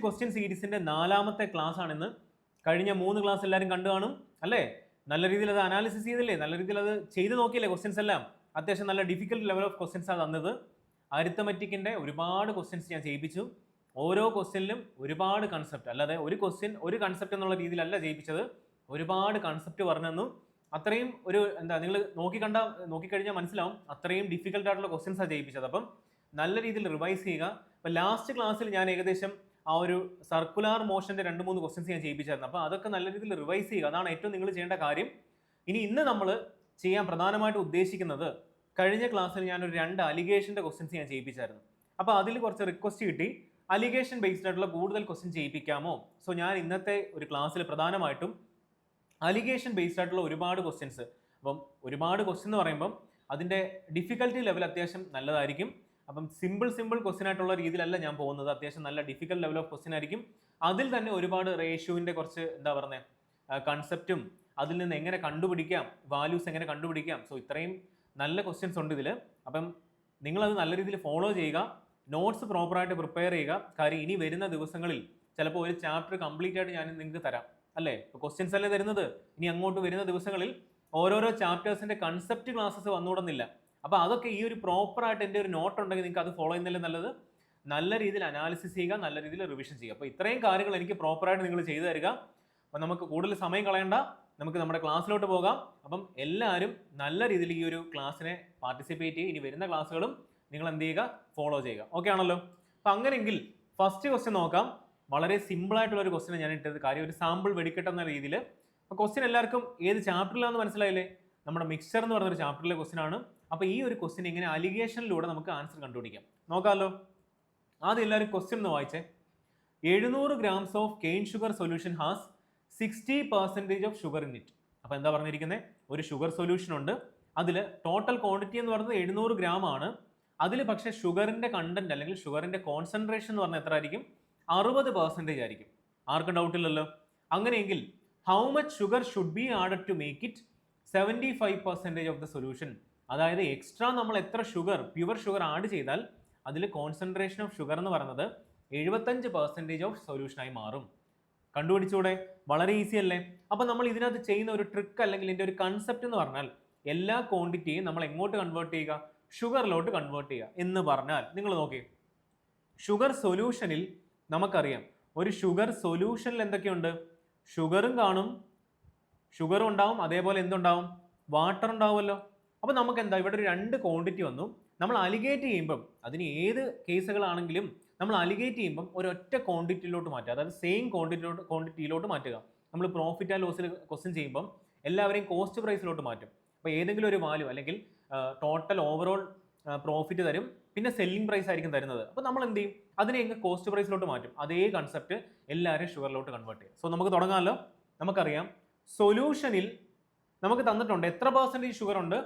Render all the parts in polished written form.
Question സീരീസിന്റെ 4ാമത്തെ class ആണിന്ന്. കഴിഞ്ഞ 3 class എല്ലാവരും കണ്ടു കാണും അല്ലേ? നല്ല രീതിയിൽ അത് അനാലിസിസ് ചെയ്തില്ലേ? നല്ല രീതിയിൽ അത് ചെയ്ത് നോക്കിയില്ലേ? ക്വസ്റ്റ്യൻസ് എല്ലാം അത്യാവശ്യം നല്ല ഡിഫിക്കൽട്ട് ലെവൽ ഓഫ് ക്വസ്റ്റ്യൻസ് ആണ് തന്നത്. അരിത്തമെറ്റിക്കിന്റെ ഒരുപാട് ക്വസ്റ്റ്യൻസ് ഞാൻ ചെയ്യിപ്പിച്ചു. ഓരോ ക്വസ്റ്റ്യനിലും ഒരുപാട് കൺസെപ്റ്റ്, അല്ലാതെ ഒരു ക്വസ്റ്റ്യൻ ഒരു കൺസെപ്റ്റ് എന്നുള്ള രീതിയിലല്ല ചെയ്യിപ്പിച്ചത്. ഒരുപാട് കൺസെപ്റ്റ് പറഞ്ഞു തന്നു. അത്രയും ഒരു നിങ്ങൾ നോക്കിക്കഴിഞ്ഞാൽ മനസ്സിലാവും അത്രയും ഡിഫിക്കൽട്ട് ആയിട്ടുള്ള ക്വസ്റ്റ്യൻസ് ആണ് ചെയ്യിപ്പിച്ചത്. അപ്പം നല്ല രീതിയിൽ റിവൈസ് ചെയ്യുക. അപ്പം ലാസ്റ്റ് ക്ലാസ്സിൽ ഞാൻ ഏകദേശം ആ ഒരു സർക്കുലാർ മോഷന്റെ 2-3 ക്വസ്റ്റ്യൻസ് ഞാൻ ചെയ്യിപ്പിച്ചായിരുന്നു. അപ്പോൾ അതൊക്കെ നല്ല രീതിയിൽ റിവൈസ് ചെയ്യുക. അതാണ് ഏറ്റവും നിങ്ങൾ ചെയ്യേണ്ട കാര്യം. ഇന്ന് നമ്മൾ ചെയ്യാൻ പ്രധാനമായിട്ട് ഉദ്ദേശിക്കുന്നത്, കഴിഞ്ഞ ക്ലാസ്സിൽ ഞാൻ ഒരു 2 അലിഗേഷന്റെ ക്വസ്റ്റ്യൻസ് ഞാൻ ചെയ്യിപ്പിച്ചായിരുന്നു. അപ്പോൾ അതിൽ കുറച്ച് റിക്വസ്റ്റ് കിട്ടി, അലിഗേഷൻ ബേസ്ഡ് ആയിട്ടുള്ള കൂടുതൽ ക്വസ്റ്റ്യൻ ചെയ്യിപ്പിക്കാമോ? സോ ഞാൻ ഇന്നത്തെ ഒരു ക്ലാസ്സിൽ പ്രധാനമായിട്ടും അലിഗേഷൻ ബേസ്ഡ് ആയിട്ടുള്ള ഒരുപാട് ക്വസ്റ്റ്യൻസ്. അപ്പം ഒരുപാട് ക്വസ്റ്റ്യൻ എന്ന് പറയുമ്പം അതിൻ്റെ ഡിഫിക്കൽട്ടി ലെവൽ അത്യാവശ്യം നല്ലതായിരിക്കും. അപ്പം സിമ്പിൾ ക്വസ്റ്റ്യൻ ആയിട്ടുള്ള രീതിയിലല്ല ഞാൻ പോകുന്നത്. അത്യാവശ്യം നല്ല ഡിഫിക്കൽട്ട് ലെവൽ ഓഫ് ക്വസ്റ്റ്യൻ ആയിരിക്കും. അതിൽ തന്നെ ഒരുപാട് റേഷ്യോവിൻ്റെ കുറച്ച് കൺസെപ്റ്റും അതിൽ നിന്ന് എങ്ങനെ കണ്ടുപിടിക്കാം, വാല്യൂസ് എങ്ങനെ കണ്ടുപിടിക്കാം. സോ ഇത്രയും നല്ല ക്വസ്റ്റ്യൻസ് ഉണ്ട് ഇതിൽ. അപ്പം നിങ്ങളത് നല്ല രീതിയിൽ ഫോളോ ചെയ്യുക. നോട്ട്സ് പ്രോപ്പറായിട്ട് പ്രിപ്പയർ ചെയ്യുക. കാര്യം ഇനി വരുന്ന ദിവസങ്ങളിൽ ചിലപ്പോൾ ഒരു ചാപ്റ്റർ കംപ്ലീറ്റ് ആയിട്ട് ഞാൻ നിങ്ങൾക്ക് തരാം അല്ലേ? ഇപ്പോൾ ക്വസ്റ്റ്യൻസ് അല്ലേ തരുന്നത്. ഇനി അങ്ങോട്ട് വരുന്ന ദിവസങ്ങളിൽ ഓരോരോ ചാപ്റ്റേഴ്സിന്റെ കൺസെപ്റ്റ് ക്ലാസ്സസ് വന്നുകൂടുന്നില്ല. അപ്പോൾ അതൊക്കെ ഈ ഒരു പ്രോപ്പറായിട്ട് എൻ്റെ ഒരു നോട്ട് ഉണ്ടെങ്കിൽ നിങ്ങൾക്ക് അത് ഫോളോ ചെയ്യുന്നതല്ലേ നല്ലത്. നല്ല രീതിയിൽ അനാലിസിസ് ചെയ്യുക, നല്ല രീതിയിൽ റിവിഷൻ ചെയ്യുക. അപ്പോൾ ഇത്രയും കാര്യങ്ങൾ എനിക്ക് പ്രോപ്പറായിട്ട് നിങ്ങൾ ചെയ്തു തരിക. അപ്പം നമുക്ക് കൂടുതൽ സമയം കളയണ്ട, നമുക്ക് നമ്മുടെ ക്ലാസ്സിലോട്ട് പോകാം. അപ്പം എല്ലാവരും നല്ല രീതിയിൽ ഈ ഒരു ക്ലാസ്സിനെ പാർട്ടിസിപ്പേറ്റ് ചെയ്യുക. ഇനി വരുന്ന ക്ലാസ്സുകളും നിങ്ങൾ എന്ത് ചെയ്യുക, ഫോളോ ചെയ്യുക. ഓക്കെ ആണല്ലോ? അപ്പം അങ്ങനെയെങ്കിൽ ഫസ്റ്റ് ക്വസ്റ്റ്യൻ നോക്കാം. വളരെ സിമ്പിൾ ആയിട്ടുള്ള ഒരു ക്വസ്റ്റ്യൻ ഞാൻ ഇട്ടത്. കാര്യം ഒരു സാമ്പിൾ വെടിക്കെട്ട് എന്ന രീതിയിൽ. അപ്പോൾ ക്വസ്റ്റ്യൻ എല്ലാവർക്കും ഏത് ചാപ്റ്ററിലാണെന്ന് മനസ്സിലായില്ലേ? നമ്മുടെ മിക്സ്ചർ എന്ന് പറഞ്ഞൊരു ചാപ്റ്ററിലെ ക്വസ്റ്റ്യൻ ആണ്. അപ്പോൾ ഈ ഒരു ക്വസ്റ്റ്യൻ ഇങ്ങനെ അലിഗേഷനിലൂടെ നമുക്ക് ആൻസർ കണ്ടുപിടിക്കാം. നോക്കാമല്ലോ. ആദ്യം എല്ലാവരും ക്വസ്റ്റ്യൻ ഒന്ന് വായിച്ചേ. 700 grams of cane sugar solution has 60% of sugar in it. അപ്പോൾ എന്താ പറഞ്ഞിരിക്കുന്നത്? ഒരു ഷുഗർ സൊല്യൂഷൻ ഉണ്ട്. അതിൽ ടോട്ടൽ ക്വാണ്ടിറ്റി എന്ന് പറയുന്നത് 700 gram ആണ്. അതിൽ പക്ഷേ ഷുഗറിന്റെ കണ്ടന്റ് അല്ലെങ്കിൽ ഷുഗറിന്റെ കോൺസെൻട്രേഷൻ എന്ന് പറഞ്ഞാൽ എത്ര ആയിരിക്കും? 60% ആയിരിക്കും. ആർക്കും ഡൗട്ട് ഇല്ലല്ലോ. അങ്ങനെയെങ്കിൽ how much sugar should be added to make it 75% of the solution. അതായത് എക്സ്ട്രാ നമ്മൾ എത്ര ഷുഗർ, പ്യുവർ ഷുഗർ ആഡ് ചെയ്താൽ അതിൽ കോൺസെൻട്രേഷൻ ഓഫ് ഷുഗർ എന്ന് പറയുന്നത് 75% ഓഫ് സൊല്യൂഷനായി മാറും. കണ്ടുപിടിച്ചൂടെ? വളരെ ഈസി അല്ലേ? അപ്പം നമ്മൾ ഇതിനകത്ത് ചെയ്യുന്ന ഒരു ട്രിക്ക് അല്ലെങ്കിൽ ഇതിൻ്റെ ഒരു കൺസെപ്റ്റ് എന്ന് പറഞ്ഞാൽ എല്ലാ ക്വാണ്ടിറ്റിയും നമ്മൾ എങ്ങോട്ട് കൺവേർട്ട് ചെയ്യുക? ഷുഗറിലോട്ട് കൺവേർട്ട് ചെയ്യുക. എന്ന് പറഞ്ഞാൽ നിങ്ങൾ നോക്കി, ഷുഗർ സൊല്യൂഷനിൽ നമുക്കറിയാം ഒരു ഷുഗർ സൊല്യൂഷനിൽ എന്തൊക്കെയുണ്ട്? ഷുഗറും കാണും, ഷുഗറും ഉണ്ടാവും, അതേപോലെ എന്തുണ്ടാവും? വാട്ടർ ഉണ്ടാവുമല്ലോ. അപ്പോൾ നമുക്ക് എന്താ ഇവിടെ ഒരു 2 ക്വാണ്ടിറ്റി വന്നു. നമ്മൾ അലിഗേറ്റ് ചെയ്യുമ്പം, അതിന് ഏത് കേസുകളാണെങ്കിലും നമ്മൾ അലിഗേറ്റ് ചെയ്യുമ്പം ഒരൊറ്റ ക്വാണ്ടിറ്റിയിലോട്ട് മാറ്റുക. അതായത് സെയിം ക്വാണ്ടിറ്റിയിലോട്ട് മാറ്റുക. നമ്മൾ പ്രോഫിറ്റ് ആൻഡ് ലോസിൽ ക്വസ്റ്റ്യൻ ചെയ്യുമ്പം എല്ലാവരെയും കോസ്റ്റ് പ്രൈസിലോട്ട് മാറ്റും. അപ്പോൾ ഏതെങ്കിലും ഒരു വാല്യൂ അല്ലെങ്കിൽ ടോട്ടൽ ഓവറോൾ പ്രോഫിറ്റ് തരും, പിന്നെ സെല്ലിംഗ് പ്രൈസ് ആയിരിക്കും തരുന്നത്. അപ്പോൾ നമ്മൾ എന്ത് ചെയ്യും? അതിനെ എങ്ങനെ കോസ്റ്റ് പ്രൈസിലോട്ട് മാറ്റും. അതേ കൺസെപ്റ്റ് എല്ലാവരും ഷുഗറിലോട്ട് കൺവേർട്ട് ചെയ്യും. സോ നമുക്ക് തുടങ്ങാമല്ലോ. നമുക്കറിയാം സൊല്യൂഷനിൽ നമുക്ക് തന്നിട്ടുണ്ട് എത്ര % ഷുഗർ ഉണ്ട്?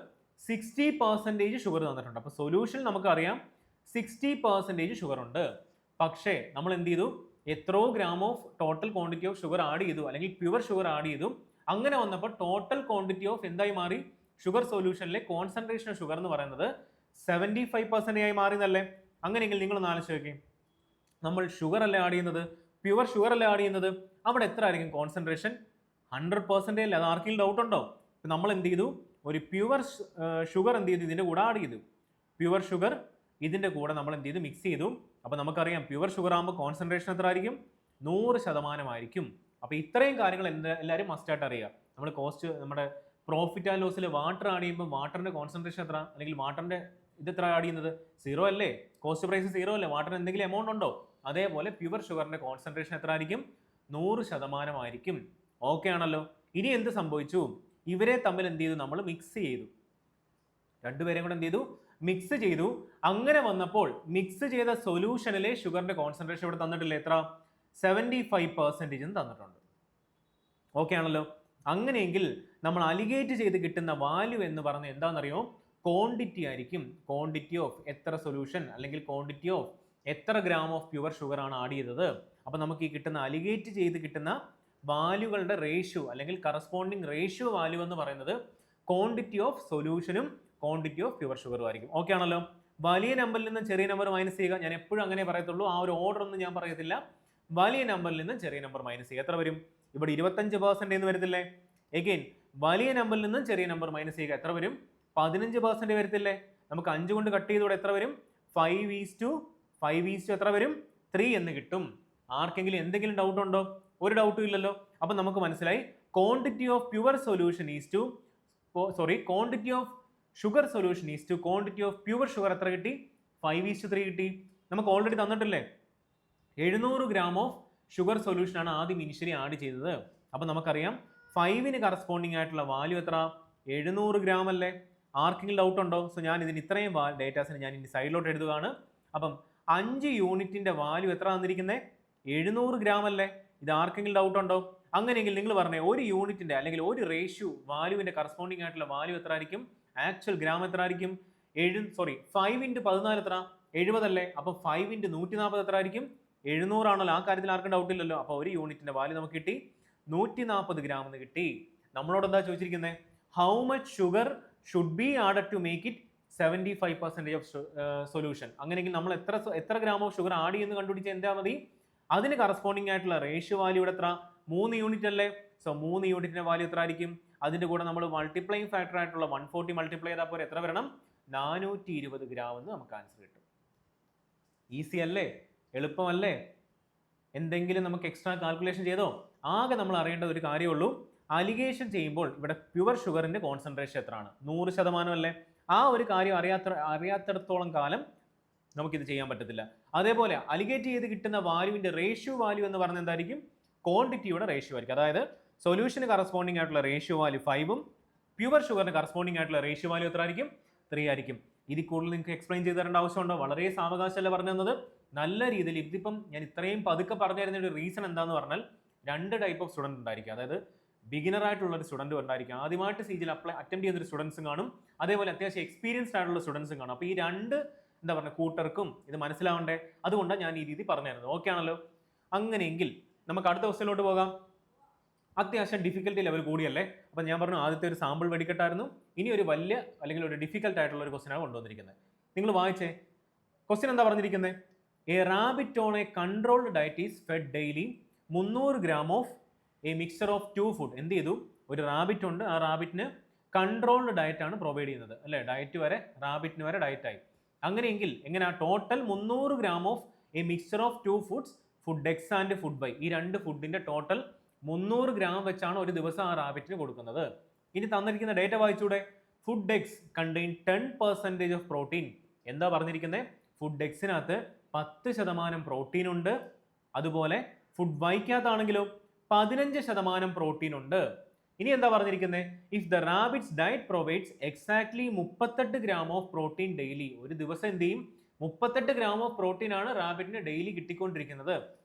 60% ഷുഗർ തന്നിട്ടുണ്ട്. അപ്പോൾ സൊല്യൂഷനിൽ നമുക്കറിയാം 60% ഷുഗർ ഉണ്ട്. പക്ഷേ നമ്മൾ എന്ത് ചെയ്തു? എത്രയോ gram of total quantity of sugar add ചെയ്തു, അല്ലെങ്കിൽ പ്യുവർ ഷുഗർ ആഡ് ചെയ്തു. അങ്ങനെ വന്നപ്പോൾ ടോട്ടൽ ക്വാണ്ടിറ്റി ഓഫ് എന്തായി മാറി? ഷുഗർ സൊല്യൂഷനിലെ കോൺസെൻട്രേഷൻ ഓഫ് ഷുഗർ എന്ന് പറയുന്നത് 75% ആയി മാറി എന്നല്ലേ? അങ്ങനെയെങ്കിൽ നിങ്ങൾ ഒന്ന് ആലോചിച്ച് നോക്കി, നമ്മൾ ഷുഗർ അല്ലേ ആഡ് ചെയ്യുന്നത്, പ്യുവർ ഷുഗർ അല്ലേ ആഡ് ചെയ്യുന്നത്, അവിടെ എത്ര ആയിരിക്കും കോൺസെൻട്രേഷൻ? 100% അല്ലേ? അത് ആർക്കെങ്കിലും ഡൗട്ട് ഉണ്ടോ? നമ്മൾ എന്ത് ചെയ്തു? ഒരു പ്യുവർ ഷുഗർ എന്ത് ചെയ്തു? ഇതിൻ്റെ കൂടെ ആഡ് ചെയ്തു. പ്യുവർ ഷുഗർ ഇതിൻ്റെ കൂടെ നമ്മൾ എന്ത് ചെയ്തു? മിക്സ് ചെയ്തു. അപ്പോൾ നമുക്കറിയാം പ്യുവർ ഷുഗർ ആകുമ്പോൾ കോൺസെൻട്രേഷൻ എത്ര ആയിരിക്കും? 100% ആയിരിക്കും. അപ്പോൾ ഇത്രയും കാര്യങ്ങൾ എല്ലാവരും മസ്റ്റായിട്ട് അറിയുക. നമ്മൾ നമ്മുടെ പ്രോഫിറ്റ് ആൻഡ് ലോസിൽ വാട്ടർ ആഡ് ചെയ്യുമ്പോൾ വാട്ടറിൻ്റെ കോൺസെൻട്രേഷൻ എത്ര, അല്ലെങ്കിൽ വാട്ടറിൻ്റെ ഇത് എത്ര ആഡ് ചെയ്യുന്നത്? 0 അല്ലേ? കോസ്റ്റ് പ്രൈസ് 0 അല്ലേ? വാട്ടറിന് എന്തെങ്കിലും എമൗണ്ട് ഉണ്ടോ? അതേപോലെ പ്യുവർ ഷുഗറിൻ്റെ കോൺസെൻട്രേഷൻ എത്ര ആയിരിക്കും? 100% ആയിരിക്കും. ഓക്കെ ആണല്ലോ? ഇനി എന്ത് സംഭവിച്ചു? ഇവരെ തമ്മിൽ എന്ത് ചെയ്തു? നമ്മൾ മിക്സ് ചെയ്തു. രണ്ടുപേരെയും കൂടെ എന്ത് ചെയ്തു? മിക്സ് ചെയ്തു. അങ്ങനെ വന്നപ്പോൾ മിക്സ് ചെയ്ത സൊല്യൂഷനിലെ ഷുഗറിന്റെ കോൺസെൻട്രേഷൻ ഇവിടെ തന്നിട്ടില്ല. എത്ര? 75% തന്നിട്ടുണ്ട്. ഓക്കെ ആണല്ലോ? അങ്ങനെയെങ്കിൽ നമ്മൾ അലിഗേറ്റ് ചെയ്ത് കിട്ടുന്ന വാല്യൂ എന്ന് പറഞ്ഞാൽ എന്താണെന്നറിയോ? ക്വാണ്ടിറ്റി ആയിരിക്കും. ക്വാണ്ടിറ്റി ഓഫ് എത്ര സൊല്യൂഷൻ, അല്ലെങ്കിൽ ക്വാണ്ടിറ്റി ഓഫ് എത്ര ഗ്രാം ഓഫ് പ്യുവർ ഷുഗർ ആണ് ആഡ് ചെയ്തത്. അപ്പോൾ നമുക്ക് ഈ കിട്ടുന്ന അലിഗേറ്റ് ചെയ്ത് കിട്ടുന്ന വാല്യൂകളുടെ റേഷ്യോ അല്ലെങ്കിൽ കറസ്പോണ്ടിങ് റേഷ്യോ വാല്യൂ എന്ന് പറയുന്നത് ക്വാണ്ടിറ്റി ഓഫ് സൊല്യൂഷനും ക്വാണ്ടിറ്റി ഓഫ് പ്യുവർ ഷുഗറും ആയിരിക്കും. ഓക്കെ ആണല്ലോ? വലിയ നമ്പറിൽ നിന്ന് ചെറിയ നമ്പർ മൈനസ് ചെയ്യുക. ഞാൻ എപ്പോഴും അങ്ങനെ പറയത്തുള്ളൂ. ആ ഒരു ഓർഡർ ഒന്നും ഞാൻ പറയത്തില്ല. വലിയ നമ്പറിൽ നിന്ന് ചെറിയ നമ്പർ മൈനസ് ചെയ്യുക. എത്ര വരും? ഇവിടെ 25% എന്ന് വരത്തില്ലേ? എഗെയിൻ വലിയ നമ്പറിൽ നിന്നും ചെറിയ നമ്പർ മൈനസ് ചെയ്യുക. എത്ര വരും? 15% വരത്തില്ലേ? നമുക്ക് 5 കൊണ്ട് കട്ട് ചെയ്തോടെ എത്ര വരും? 5:5 എത്ര വരും? 3 എന്ന് കിട്ടും. ആർക്കെങ്കിലും എന്തെങ്കിലും ഡൗട്ട് ഉണ്ടോ? ഒരു ഡൗട്ടും ഇല്ലല്ലോ. അപ്പൊ നമുക്ക് മനസ്സിലായി quantity of pure solution is to quantity of sugar solution is to quantity of pure sugar എത്ര കിട്ടി? 5:3 കിട്ടി. നമുക്ക് ഓൾറെഡി തന്നിട്ടില്ലേ? 700 ഗ്രാം ഓഫ് ഷുഗർ സൊല്യൂഷൻ ആണ് ആദ്യം ഇനിഷ്യലി ആഡ് ചെയ്തത്. അപ്പൊ നമുക്കറിയാം 5ന് കറസ്പോണ്ടിങ് ആയിട്ടുള്ള വാല്യൂ എത്ര? 700 ഗ്രാം അല്ലേ? ആർക്കെങ്കിലും ഡൗട്ട് ഉണ്ടോ? സോ ഞാൻ ഇതിന് ഇത്രയും ഡേറ്റാസിന് ഞാൻ ഇനി സൈഡിലോട്ട് എഴുതുകയാണ്. അപ്പം 5 യൂണിറ്റിന്റെ വാല്യൂ എത്ര തന്നിരിക്കുന്നത്? 700 ഗ്രാം അല്ലേ? ഇത് ആർക്കെങ്കിലും ഡൗട്ട് ഉണ്ടോ? അങ്ങനെയെങ്കിൽ നിങ്ങൾ പറഞ്ഞേ, ഒരു യൂണിറ്റിന്റെ അല്ലെങ്കിൽ ഒരു റേഷ്യോ വാല്യൂവിന്റെ കറസ്പോണ്ടിങ് ആയിട്ടുള്ള വാല്യൂ എത്ര ആയിരിക്കും? ആക്ച്വൽ ഗ്രാം എത്ര ആയിരിക്കും? 5 × 14 എത്ര? 70 അല്ലേ? അപ്പൊ 5 × 140 എത്ര ആയിരിക്കും? 700 ആണല്ലോ. ആ കാര്യത്തിൽ ആർക്കും ഡൗട്ട് ഇല്ലല്ലോ. അപ്പൊ ഒരു യൂണിറ്റിന്റെ വാല്യൂ നമുക്ക് കിട്ടി 140 ഗ്രാം എന്ന് കിട്ടി. നമ്മളോട് എന്താ ചോദിച്ചിരിക്കുന്നത്? How much sugar should be added to make it 75% of solution. അങ്ങനെയെങ്കിൽ നമ്മൾ എത്ര ഗ്രാം ഓഫ് ഷുഗർ ആഡ് ചെയ്യുന്നു കണ്ടുപിടിച്ചാൽ എന്താ മതി? അതിന് കറസ്പോണ്ടിങ് ആയിട്ടുള്ള റേഷ്യോ വാല്യൂ ഇവിടെ എത്ര? 3 യൂണിറ്റ് അല്ലേ? സോ 3 യൂണിറ്റിന്റെ വാല്യൂ എത്ര ആയിരിക്കും? അതിന്റെ കൂടെ നമ്മൾ മൾട്ടിപ്ലൈങ് ഫാക്ടർ ആയിട്ടുള്ള 140 മൾട്ടിപ്ലൈ ചെയ്താൽ പോലെ എത്ര വരണം? 420 ഗ്രാം എന്ന് നമുക്ക് ആൻസർ കിട്ടും. ഈസി അല്ലേ? എളുപ്പമല്ലേ? എന്തെങ്കിലും നമുക്ക് എക്സ്ട്രാ കാൽക്കുലേഷൻ ചെയ്തോ? ആകെ നമ്മൾ അറിയേണ്ട ഒരു കാര്യമുള്ളൂ, അലിഗേഷൻ ചെയ്യുമ്പോൾ ഇവിടെ പ്യുവർ ഷുഗറിന്റെ കോൺസെൻട്രേഷൻ എത്രയാണ്? 100% അല്ലേ? ആ ഒരു കാര്യം അറിയാത്തിടത്തോളം കാലം നമുക്കിത് ചെയ്യാൻ പറ്റത്തില്ല. അതേപോലെ അലിഗേറ്റ് ചെയ്ത് കിട്ടുന്ന വാല്യൂവിന്റെ റേഷ്യോ വാല്യൂ എന്ന് പറഞ്ഞാൽ എന്തായിരിക്കും? ക്വാണ്ടിറ്റിയുടെ റേഷ്യോ ആയിരിക്കും. അതായത് സൊല്യൂഷന് കറസ്പോണ്ടിങ് ആയിട്ടുള്ള റേഷ്യോ വാല്യൂ 5ഉം പ്യുവർ ഷുഗറിന് കറസ്പോണ്ടിങ് ആയിട്ടുള്ള റേഷ്യോ വാല്യൂ എത്ര ആയിരിക്കും? 3 ആയിരിക്കും. ഇതിൽ കൂടുതൽ നിങ്ങൾക്ക് എക്സ്പ്ലെയിൻ ചെയ്ത് തരേണ്ട ആവശ്യമുണ്ടോ? വളരെ സാവകാശമല്ല പറഞ്ഞു തന്നത്. നല്ല രീതിയിൽ ഇതിപ്പം ഞാൻ ഇത്രയും പതുക്കെ പറഞ്ഞു തരുന്ന ഒരു റീസൺ എന്താന്ന് പറഞ്ഞാൽ 2 ടൈപ്പ് ഓഫ് സ്റ്റുഡൻറ് ഉണ്ടായിരിക്കും. അതായത് ബിഗിനർ ആയിട്ടുള്ള ഒരു സ്റ്റുഡൻറ് ഉണ്ടായിരിക്കും, ആദ്യമായിട്ട് CGL അറ്റംപ്റ്റ് ചെയ്യുന്ന ഒരു സ്റ്റുഡൻസും കാണും, അതേപോലെ അത്യാവശ്യം എക്സ്പീരിയൻസ്ഡ് ആയിട്ടുള്ള സ്റ്റുഡൻസും കാണും. അപ്പോൾ ഈ 2 എന്താ പറയുക കൂട്ടർക്കും ഇത് മനസ്സിലാവണ്ടേ? അതുകൊണ്ടാണ് ഞാൻ ഈ രീതി പറഞ്ഞു തരുന്നത്. ഓക്കെ ആണല്ലോ? അങ്ങനെയെങ്കിൽ നമുക്ക് അടുത്ത ക്വസ്റ്റ്യനിലോട്ട് പോകാം. അത്യാവശ്യം ഡിഫിക്കൽട്ടി ലെവൽ കൂടിയല്ലേ? അപ്പം ഞാൻ പറഞ്ഞു ആദ്യത്തെ ഒരു സാമ്പിൾ വെടിക്കെട്ടായിരുന്നു. ഇനി ഒരു വലിയ അല്ലെങ്കിൽ ഒരു ഡിഫിക്കൽട്ട് ആയിട്ടുള്ള ഒരു ക്വസ്റ്റ്യനാണ് കൊണ്ടുവന്നിരിക്കുന്നത്. നിങ്ങൾ വായിച്ചേ, ക്വസ്റ്റ്യൻ എന്താ പറഞ്ഞിരിക്കുന്നത്? A rabbit on a controlled diet is fed daily 300 gram of a mixer of 2 food. എന്ത് ചെയ്തു? ഒരു റാബിറ്റ് ഉണ്ട്, ആ റാബിറ്റിന് കൺട്രോൾഡ് ഡയറ്റ് ആണ് പ്രൊവൈഡ് ചെയ്യുന്നത് അല്ലേ? ഡയറ്റ് വരെ റാബിറ്റിന് വരെ ഡയറ്റായി. അങ്ങനെയെങ്കിൽ എങ്ങനെയാ? Total 300 gram of a mixer of 2 foods, food X and food Y. ഈ 2 ഫുഡിന്റെ ടോട്ടൽ 300 ഗ്രാം വെച്ചാണ് ഒരു ദിവസം ആ റാബിറ്റിന് കൊടുക്കുന്നത്. ഇനി തന്നിരിക്കുന്ന ഡേറ്റ വായിച്ചൂടെ? Food X contain 10% of protein. എന്താ പറഞ്ഞിരിക്കുന്നത്? ഫുഡ് എക്സിനകത്ത് 10% പ്രോട്ടീൻ ഉണ്ട്. അതുപോലെ ഫുഡ് വൈക്കകത്താണെങ്കിലോ 15% പ്രോട്ടീൻ ഉണ്ട്. ഇനി എന്താ പറഞ്ഞിരിക്കുന്നത്? If the rabbits diet provides exactly 38 gram of protein daily. ഒരു ദിവസം എന്ത് ചെയ്യും? 38 ഗ്രാം ഓഫ് പ്രോട്ടീൻ ആണ് റാബിറ്റിന് ഡെയിലി കിട്ടിക്കൊണ്ടിരിക്കുന്നത്.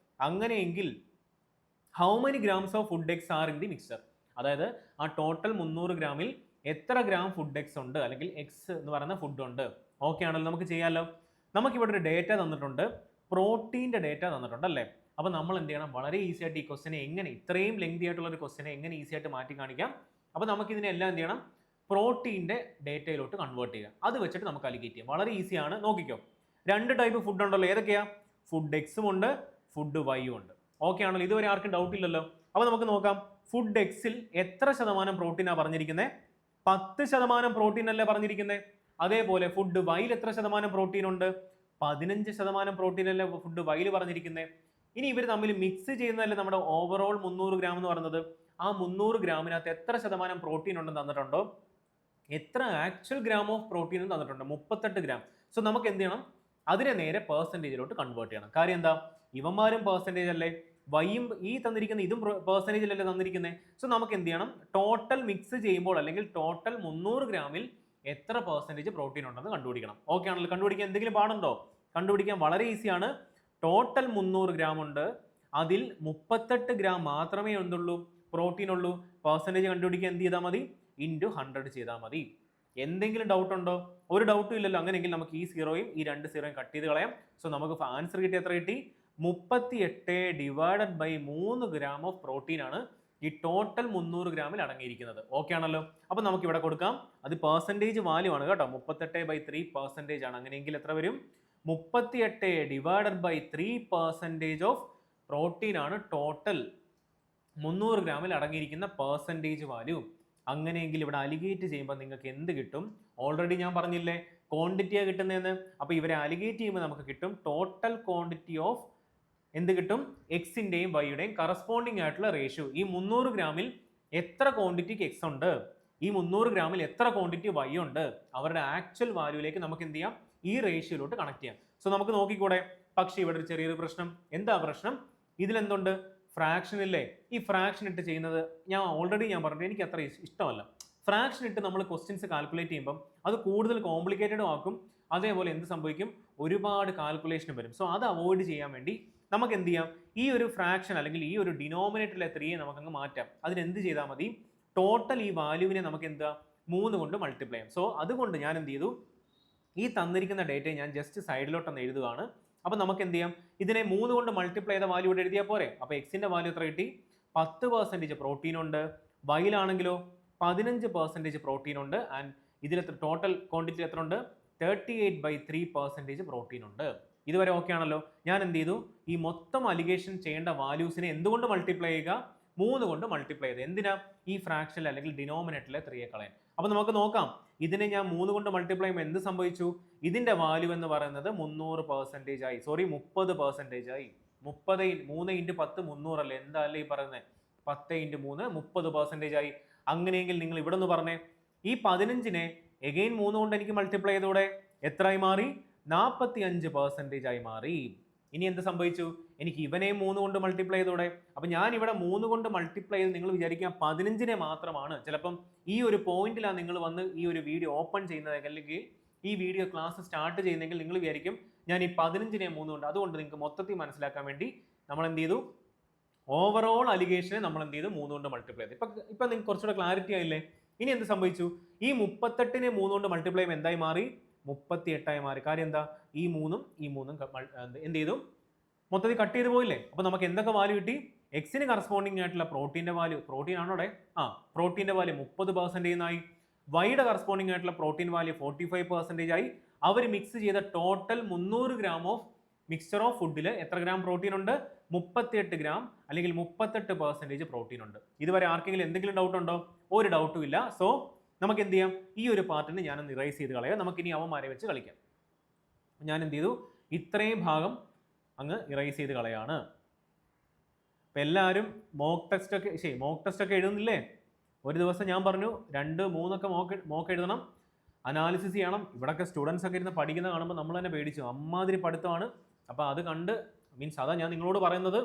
അങ്ങനെയെങ്കിൽ how many grams of food X are in the mixer? അതായത് ആ ടോട്ടൽ 300 ഗ്രാമിൽ എത്ര ഗ്രാം ഫുഡ് എക്സ് ഉണ്ട് അല്ലെങ്കിൽ എക്സ് എന്ന് പറയുന്ന ഫുഡ് ഉണ്ട്? ഓക്കെ ആണല്ലോ? നമുക്ക് ചെയ്യാമല്ലോ. നമുക്കിവിടെ ഒരു ഡേറ്റ തന്നിട്ടുണ്ട്, പ്രോട്ടീൻ്റെ ഡേറ്റ തന്നിട്ടുണ്ട് അല്ലേ? അപ്പോൾ നമ്മൾ എന്ത് ചെയ്യണം? വളരെ ഈസി ആയിട്ട് ഈ ക്വസ്റ്റിനെ എങ്ങനെ, ഇത്രയും ലെങ്തി ആയിട്ടുള്ള ഒരു ക്വസ്റ്റിനെ എങ്ങനെ ഈസി ആയിട്ട് മാറ്റി കാണിക്കാം? അപ്പോൾ നമുക്ക് ഇതിനെല്ലാം എന്ത് ചെയ്യണം? പ്രോട്ടീൻ്റെ ഡേറ്റയിലോട്ട് കൺവേർട്ട് ചെയ്യുക. അത് വെച്ചിട്ട് നമുക്ക് അലിഗേറ്റ് ചെയ്യാം. വളരെ ഈസിയാണ്, നോക്കിക്കോ. 2 ടൈപ്പ് ഫുഡ് ഉണ്ടല്ലോ, ഏതൊക്കെയാ? ഫുഡ് എക്സും ഉണ്ട്, ഫുഡ് വൈയും ഉണ്ട്. ഓക്കെ ആണല്ലോ? ഇതുവരെ ആർക്കും ഡൗട്ട് ഇല്ലല്ലോ. അപ്പോൾ നമുക്ക് നോക്കാം, ഫുഡ് എക്സിൽ എത്ര ശതമാനം പ്രോട്ടീനാണ് പറഞ്ഞിരിക്കുന്നത്? 10% പ്രോട്ടീൻ അല്ലേ പറഞ്ഞിരിക്കുന്നത്? അതേപോലെ ഫുഡ് വൈയിൽ എത്ര ശതമാനം പ്രോട്ടീൻ ഉണ്ട്? 15% പ്രോട്ടീൻ അല്ലേ ഫുഡ് വൈയിൽ പറഞ്ഞിരിക്കുന്നത്? ഇനി ഇവർ തമ്മിൽ മിക്സ് ചെയ്യുന്നതല്ലേ നമ്മുടെ ഓവറോൾ 300 ഗ്രാം എന്ന് പറയുന്നത്? ആ 300 ഗ്രാമിനകത്ത് എത്ര ശതമാനം പ്രോട്ടീൻ ഉണ്ടെന്ന് തന്നിട്ടുണ്ടോ? എത്ര ആക്ച്വൽ ഗ്രാം ഓഫ് പ്രോട്ടീൻ തന്നിട്ടുണ്ട്? 38 ഗ്രാം. സോ നമുക്ക് എന്ത് ചെയ്യണം? അതിനെ നേരെ പെർസെൻറ്റേജിലോട്ട് കൺവേർട്ട് ചെയ്യണം. കാര്യം എന്താ? ഇവന്മാരും പെർസെൻറ്റേജ് അല്ലേ, വൈയും ഈ തന്നിരിക്കുന്ന ഇതും പെർസെൻറ്റേജിലല്ലേ തന്നിരിക്കുന്നത്. സോ നമുക്ക് എന്ത് ചെയ്യണം? ടോട്ടൽ മിക്സ് ചെയ്യുമ്പോൾ അല്ലെങ്കിൽ ടോട്ടൽ 300 ഗ്രാമിൽ എത്ര പെർസെൻറ്റേജ് പ്രോട്ടീൻ ഉണ്ടെന്ന് കണ്ടുപിടിക്കണം. ഓക്കെ ആണല്ലോ? കണ്ടുപിടിക്കാൻ എന്തെങ്കിലും പാടുണ്ടോ? കണ്ടുപിടിക്കാൻ വളരെ ഈസിയാണ്. ടോട്ടൽ 300 ഗ്രാം ഉണ്ട്, അതിൽ 38 ഗ്രാം മാത്രമേ എന്തുള്ളൂ? പ്രോട്ടീൻ ഉള്ളൂ. പെർസെൻറ്റേജ് കണ്ടുപിടിക്കാൻ എന്ത് ചെയ്താൽ മതി? ഇൻറ്റു 100 ചെയ്താൽ മതി. എന്തെങ്കിലും ഡൗട്ട് ഉണ്ടോ? ഒരു ഡൗട്ടും ഇല്ലല്ലോ. അങ്ങനെയെങ്കിൽ നമുക്ക് ഈ 0യും ഈ 2 0യും കട്ട് ചെയ്ത് കളയാം. സോ നമുക്ക് ആൻസർ കിട്ടി. എത്ര കിട്ടി? 38 divided by 3 gram of protein ആണ് ഈ ടോട്ടൽ 300 ഗ്രാമിൽ അടങ്ങിയിരിക്കുന്നത്. ഓക്കെ ആണല്ലോ? അപ്പോൾ നമുക്ക് ഇവിടെ കൊടുക്കാം. അത് പെർസെൻറ്റേജ് വാല്യൂ ആണ് കേട്ടോ. 38/3% ആണ്. അങ്ങനെയെങ്കിൽ എത്ര വരും? 38 ഡിവൈഡഡ് ബൈ 3% ഓഫ് പ്രോട്ടീൻ ആണ് ടോട്ടൽ 300 ഗ്രാമിൽ അടങ്ങിയിരിക്കുന്ന പെർസെൻറ്റേജ് വാല്യൂ. അങ്ങനെയെങ്കിൽ ഇവിടെ അലിഗേറ്റ് ചെയ്യുമ്പോൾ നിങ്ങൾക്ക് എന്ത് കിട്ടും? ഓൾറെഡി ഞാൻ പറഞ്ഞില്ലേ ക്വാണ്ടിറ്റിയാണ് കിട്ടുന്നതെന്ന്. അപ്പോൾ ഇവരെ അലിഗേറ്റ് ചെയ്യുമ്പോൾ നമുക്ക് കിട്ടും ടോട്ടൽ ക്വാണ്ടിറ്റി ഓഫ് എന്ത് കിട്ടും? എക്സിൻ്റെയും വൈയുടെയും കറസ്പോണ്ടിങ് ആയിട്ടുള്ള റേഷ്യോ. ഈ 300 ഗ്രാമിൽ എത്ര ക്വാണ്ടിറ്റിക്ക് എക്സ് ഉണ്ട്, ഈ 300 ഗ്രാമിൽ എത്ര ക്വാണ്ടിറ്റി വൈ ഉണ്ട്, അവരുടെ ആക്ച്വൽ വാല്യൂയിലേക്ക് നമുക്ക് എന്ത് ചെയ്യാം? ഈ റേഷ്യോയിലോട്ട് കണക്ട് ചെയ്യാം. സോ നമുക്ക് നോക്കിക്കൂടെ? പക്ഷേ ഇവിടെ ഒരു ചെറിയൊരു പ്രശ്നം. എന്താ പ്രശ്നം? ഇതിലെന്തുണ്ട്? ഫ്രാക്ഷൻ ഇല്ലേ? ഈ ഫ്രാക്ഷൻ ഇട്ട് ചെയ്യുന്നത് ഞാൻ പറഞ്ഞു എനിക്ക് അത്ര ഇഷ്ടമല്ല. ഫ്രാക്ഷൻ ഇട്ട് നമ്മൾ ക്വസ്റ്റ്യൻസ് കാൽക്കുലേറ്റ് ചെയ്യുമ്പം അത് കൂടുതൽ കോംപ്ലിക്കേറ്റഡും ആക്കും. അതേപോലെ എന്ത് സംഭവിക്കും? ഒരുപാട് കാൽക്കുലേഷൻ വരും. സോ അത് അവോയ്ഡ് ചെയ്യാൻ വേണ്ടി നമുക്ക് എന്ത് ചെയ്യാം? ഈ ഒരു ഫ്രാക്ഷൻ അല്ലെങ്കിൽ ഈ ഒരു ഡിനോമിനേറ്ററിലെ 3 നമുക്കങ്ങ് മാറ്റാം. അതിനെന്ത് ചെയ്താൽ മതി? ടോട്ടൽ ഈ വാല്യൂവിനെ നമുക്ക് എന്താ 3 കൊണ്ട് മൾട്ടിപ്ലൈ ചെയ്യാം. സോ അതുകൊണ്ട് ഞാൻ എന്ത് ചെയ്തു? ഈ തന്നിരിക്കുന്ന ഡേറ്റയെ ഞാൻ ജസ്റ്റ് സൈഡിലോട്ടൊന്ന് എഴുതുകയാണ്. അപ്പോൾ നമുക്ക് എന്ത് ചെയ്യാം? ഇതിനെ 3 കൊണ്ട് മൾട്ടിപ്ലൈ ചെയ്ത വാല്യൂ ഇവിടെ എഴുതിയാൽ പോരെ? അപ്പോൾ എക്സിൻ്റെ വാല്യൂ എത്ര കിട്ടി? 10% പ്രോട്ടീൻ ഉണ്ട്. വൈയിലാണെങ്കിലോ 15% പ്രോട്ടീൻ ഉണ്ട്. ആൻഡ് ഇതിലെത്ര ടോട്ടൽ ക്വാണ്ടിറ്റി എത്ര ഉണ്ട്? 38/3% പ്രോട്ടീൻ ഉണ്ട്. ഇതുവരെ ഓക്കെ ആണല്ലോ. ഞാൻ എന്ത് ചെയ്തു? ഈ മൊത്തം അലിഗേഷൻ ചെയ്യേണ്ട വാല്യൂസിനെ എന്തുകൊണ്ട് മൾട്ടിപ്ലൈ ചെയ്യുക? 3 കൊണ്ട് മൾട്ടിപ്ലൈ ചെയ്ത്. എന്തിനാ? ഈ ഫ്രാക്ഷനിൽ അല്ലെങ്കിൽ ഡിനോമിനേറ്ററിലെ 3 കളയാൻ. അപ്പോൾ നമുക്ക് നോക്കാം. ഇതിനെ ഞാൻ 3 കൊണ്ട് മൾട്ടിപ്ലൈ ചെയ്യുമ്പോൾ എന്ത് സംഭവിച്ചു? ഇതിന്റെ വാല്യൂ എന്ന് പറയുന്നത് 300% ആയി. സോറി 30% ആയി. 3 × 10 300 അല്ലേ? എന്താ അല്ലേ ഈ പറയുന്നത്? 10 × 3 30% ആയി. അങ്ങനെയെങ്കിൽ നിങ്ങൾ ഇവിടെ നിന്ന് പറഞ്ഞേ, ഈ 15നെ എഗെയിൻ 3 കൊണ്ട് എനിക്ക് മൾട്ടിപ്ലൈ ചെയ്തൂടെ? എത്രയായി മാറി? 45% ആയി മാറി. ഇനി എന്ത് സംഭവിച്ചു? എനിക്ക് ഇവനെ 3 കൊണ്ട് മൾട്ടിപ്ലൈ ചെയ്തൂടെ? അപ്പം ഞാൻ ഇവിടെ 3 കൊണ്ട് മൾട്ടിപ്ലൈ ചെയ്ത് നിങ്ങൾ വിചാരിക്കുക 15നെ മാത്രമാണ്. ചിലപ്പം ഈ ഒരു പോയിന്റിലാണ് നിങ്ങൾ വന്ന് ഈ ഒരു വീഡിയോ ഓപ്പൺ ചെയ്യുന്നത്, അല്ലെങ്കിൽ ഈ വീഡിയോ ക്ലാസ് സ്റ്റാർട്ട് ചെയ്യുന്നെങ്കിൽ നിങ്ങൾ വിചാരിക്കും ഞാൻ ഈ 15നെ 3 കൊണ്ട്. അതുകൊണ്ട് നിങ്ങൾക്ക് മൊത്തത്തിൽ മനസ്സിലാക്കാൻ വേണ്ടി നമ്മൾ എന്ത് ചെയ്തു? ഓവറോൾ അലിഗേഷനെ നമ്മൾ എന്ത് ചെയ്തു? 3 കൊണ്ട് മൾട്ടിപ്ലൈ ചെയ്തു. ഇപ്പം നിങ്ങൾക്ക് കുറച്ചുകൂടെ ക്ലാരിറ്റി ആയില്ലേ? ഇനി എന്ത് സംഭവിച്ചു? ഈ 38നെ 3 കൊണ്ട് മൾട്ടിപ്ലൈ ചെയ്യുമ്പോൾ എന്തായി മാറി? 38 ആയി മാറി. കാര്യം എന്താ? ഈ 3ഉം ഈ 3ഉം എന്ത് ചെയ്തു? മൊത്തത്തിൽ കട്ട് ചെയ്ത് പോയില്ലേ? അപ്പോൾ നമുക്ക് എന്തൊക്കെ വാല്യൂ കിട്ടി? എക്സിന് കറസ്പോണ്ടിങ് ആയിട്ടുള്ള പ്രോട്ടീൻ്റെ വാല്യൂ, പ്രോട്ടീൻ ആണോ അവിടെ? പ്രോട്ടീൻ്റെ വാല്യൂ 30% ആയി. വൈയുടെ കറസ്പോണ്ടിങ് ആയിട്ടുള്ള പ്രോട്ടീൻ വാല്യൂ 45% ആയി. അവർ മിക്സ് ചെയ്ത total 300 gram of mixture of ഫുഡിൽ എത്ര ഗ്രാം പ്രോട്ടീൻ ഉണ്ട്? 38 ഗ്രാം അല്ലെങ്കിൽ 38% പ്രോട്ടീൻ ഉണ്ട്. ഇതുവരെ ആർക്കെങ്കിലും എന്തെങ്കിലും ഡൗട്ട് ഉണ്ടോ? ഒരു ഡൗട്ടും ഇല്ല. സോ നമുക്ക് എന്ത് ചെയ്യാം? ഈ ഒരു പാർട്ടിന് ഞാനൊന്ന് ഇറേസ് ചെയ്ത് കളയാം. നമുക്കിനി അവന്മാരെ വെച്ച് കളിക്കാം. ഞാൻ എന്ത് ചെയ്തു? ഇത്രയും ഭാഗം അങ്ങ് ഇറേസ് ചെയ്ത് കളയാണ്. അപ്പം എല്ലാവരും മോക്ക് ടെസ്റ്റ് ഒക്കെ എഴുതുന്നില്ലേ? ഒരു ദിവസം ഞാൻ പറഞ്ഞു 2, 3 ഒക്കെ മോക്ക് എഴുതണം, അനാലിസിസ് ചെയ്യണം. ഇവിടെയൊക്കെ സ്റ്റുഡൻസ് ഒക്കെ ഇരുന്ന് പഠിക്കുന്ന കാണുമ്പോൾ നമ്മൾ തന്നെ പേടിച്ചു. അമ്മാതിരി പഠിത്തമാണ്. അപ്പോൾ അത് കണ്ട് അതാ ഞാൻ നിങ്ങളോട് പറയുന്നത്,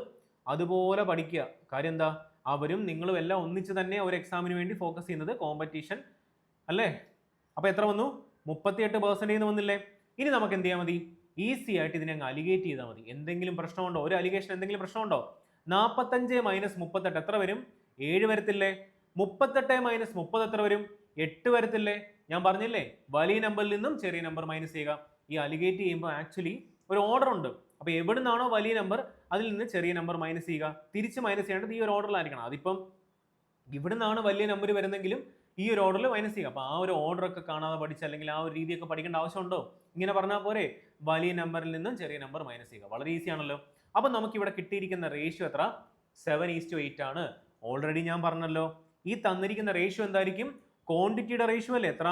അതുപോലെ പഠിക്കുക. കാര്യം എന്താ? അവരും നിങ്ങളും എല്ലാം ഒന്നിച്ച് തന്നെ ഒരു എക്സാമിന് വേണ്ടി ഫോക്കസ് ചെയ്യുന്നത്, കോമ്പറ്റീഷൻ അല്ലേ? അപ്പോൾ എത്ര വന്നു? 38% വന്നില്ലേ? ഇനി നമുക്ക് എന്ത് ചെയ്യാൻ മതി? ഈസി ആയിട്ട് ഇതിനെ അങ്ങ് അലിഗേറ്റ് ചെയ്താൽ മതി. എന്തെങ്കിലും പ്രശ്നമുണ്ടോ? ഒരു അലിഗേഷൻ എന്തെങ്കിലും പ്രശ്നമുണ്ടോ? 45 - 38 എത്ര വരും? 7 വരത്തില്ലേ? 38 - 30 എത്ര വരും? 8 വരത്തില്ലേ? ഞാൻ പറഞ്ഞില്ലേ വലിയ നമ്പറിൽ നിന്നും ചെറിയ നമ്പർ മൈനസ് ചെയ്യുക. ഈ അലിഗേറ്റ് ചെയ്യുമ്പോൾ ആക്ച്വലി ഒരു ഓർഡർ ഉണ്ട്. അപ്പോൾ എവിടെ നിന്നാണോ വലിയ നമ്പർ അതിൽ നിന്ന് ചെറിയ നമ്പർ മൈനസ് ചെയ്യുക. തിരിച്ച് മൈനസ് ചെയ്യേണ്ടത് ഈ ഒരു ഓർഡറിലായിരിക്കണം. അതിപ്പം ഇവിടെ നിന്നാണ് വലിയ നമ്പർ വരുന്നെങ്കിലും ഈ ഒരു ഓർഡറിൽ മൈനസ് ചെയ്യുക. അപ്പോൾ ആ ഒരു ഓർഡറൊക്കെ കാണാതെ പഠിച്ച് അല്ലെങ്കിൽ ആ ഒരു രീതിയൊക്കെ പഠിക്കേണ്ട ആവശ്യമുണ്ടോ? ഇങ്ങനെ പറഞ്ഞാൽ പോരെ, വലിയ നമ്പറിൽ നിന്നും ചെറിയ നമ്പർ മൈനസ് ചെയ്യുക. വളരെ ഈസി ആണല്ലോ. അപ്പം നമുക്കിവിടെ കിട്ടിയിരിക്കുന്ന റേഷ്യോ എത്ര? 7:8 ആണ്. ഓൾറെഡി ഞാൻ പറഞ്ഞല്ലോ, ഈ തന്നിരിക്കുന്ന റേഷ്യോ എന്തായിരിക്കും? ക്വാണ്ടിറ്റിയുടെ റേഷ്യോ അല്ലേ? എത്ര?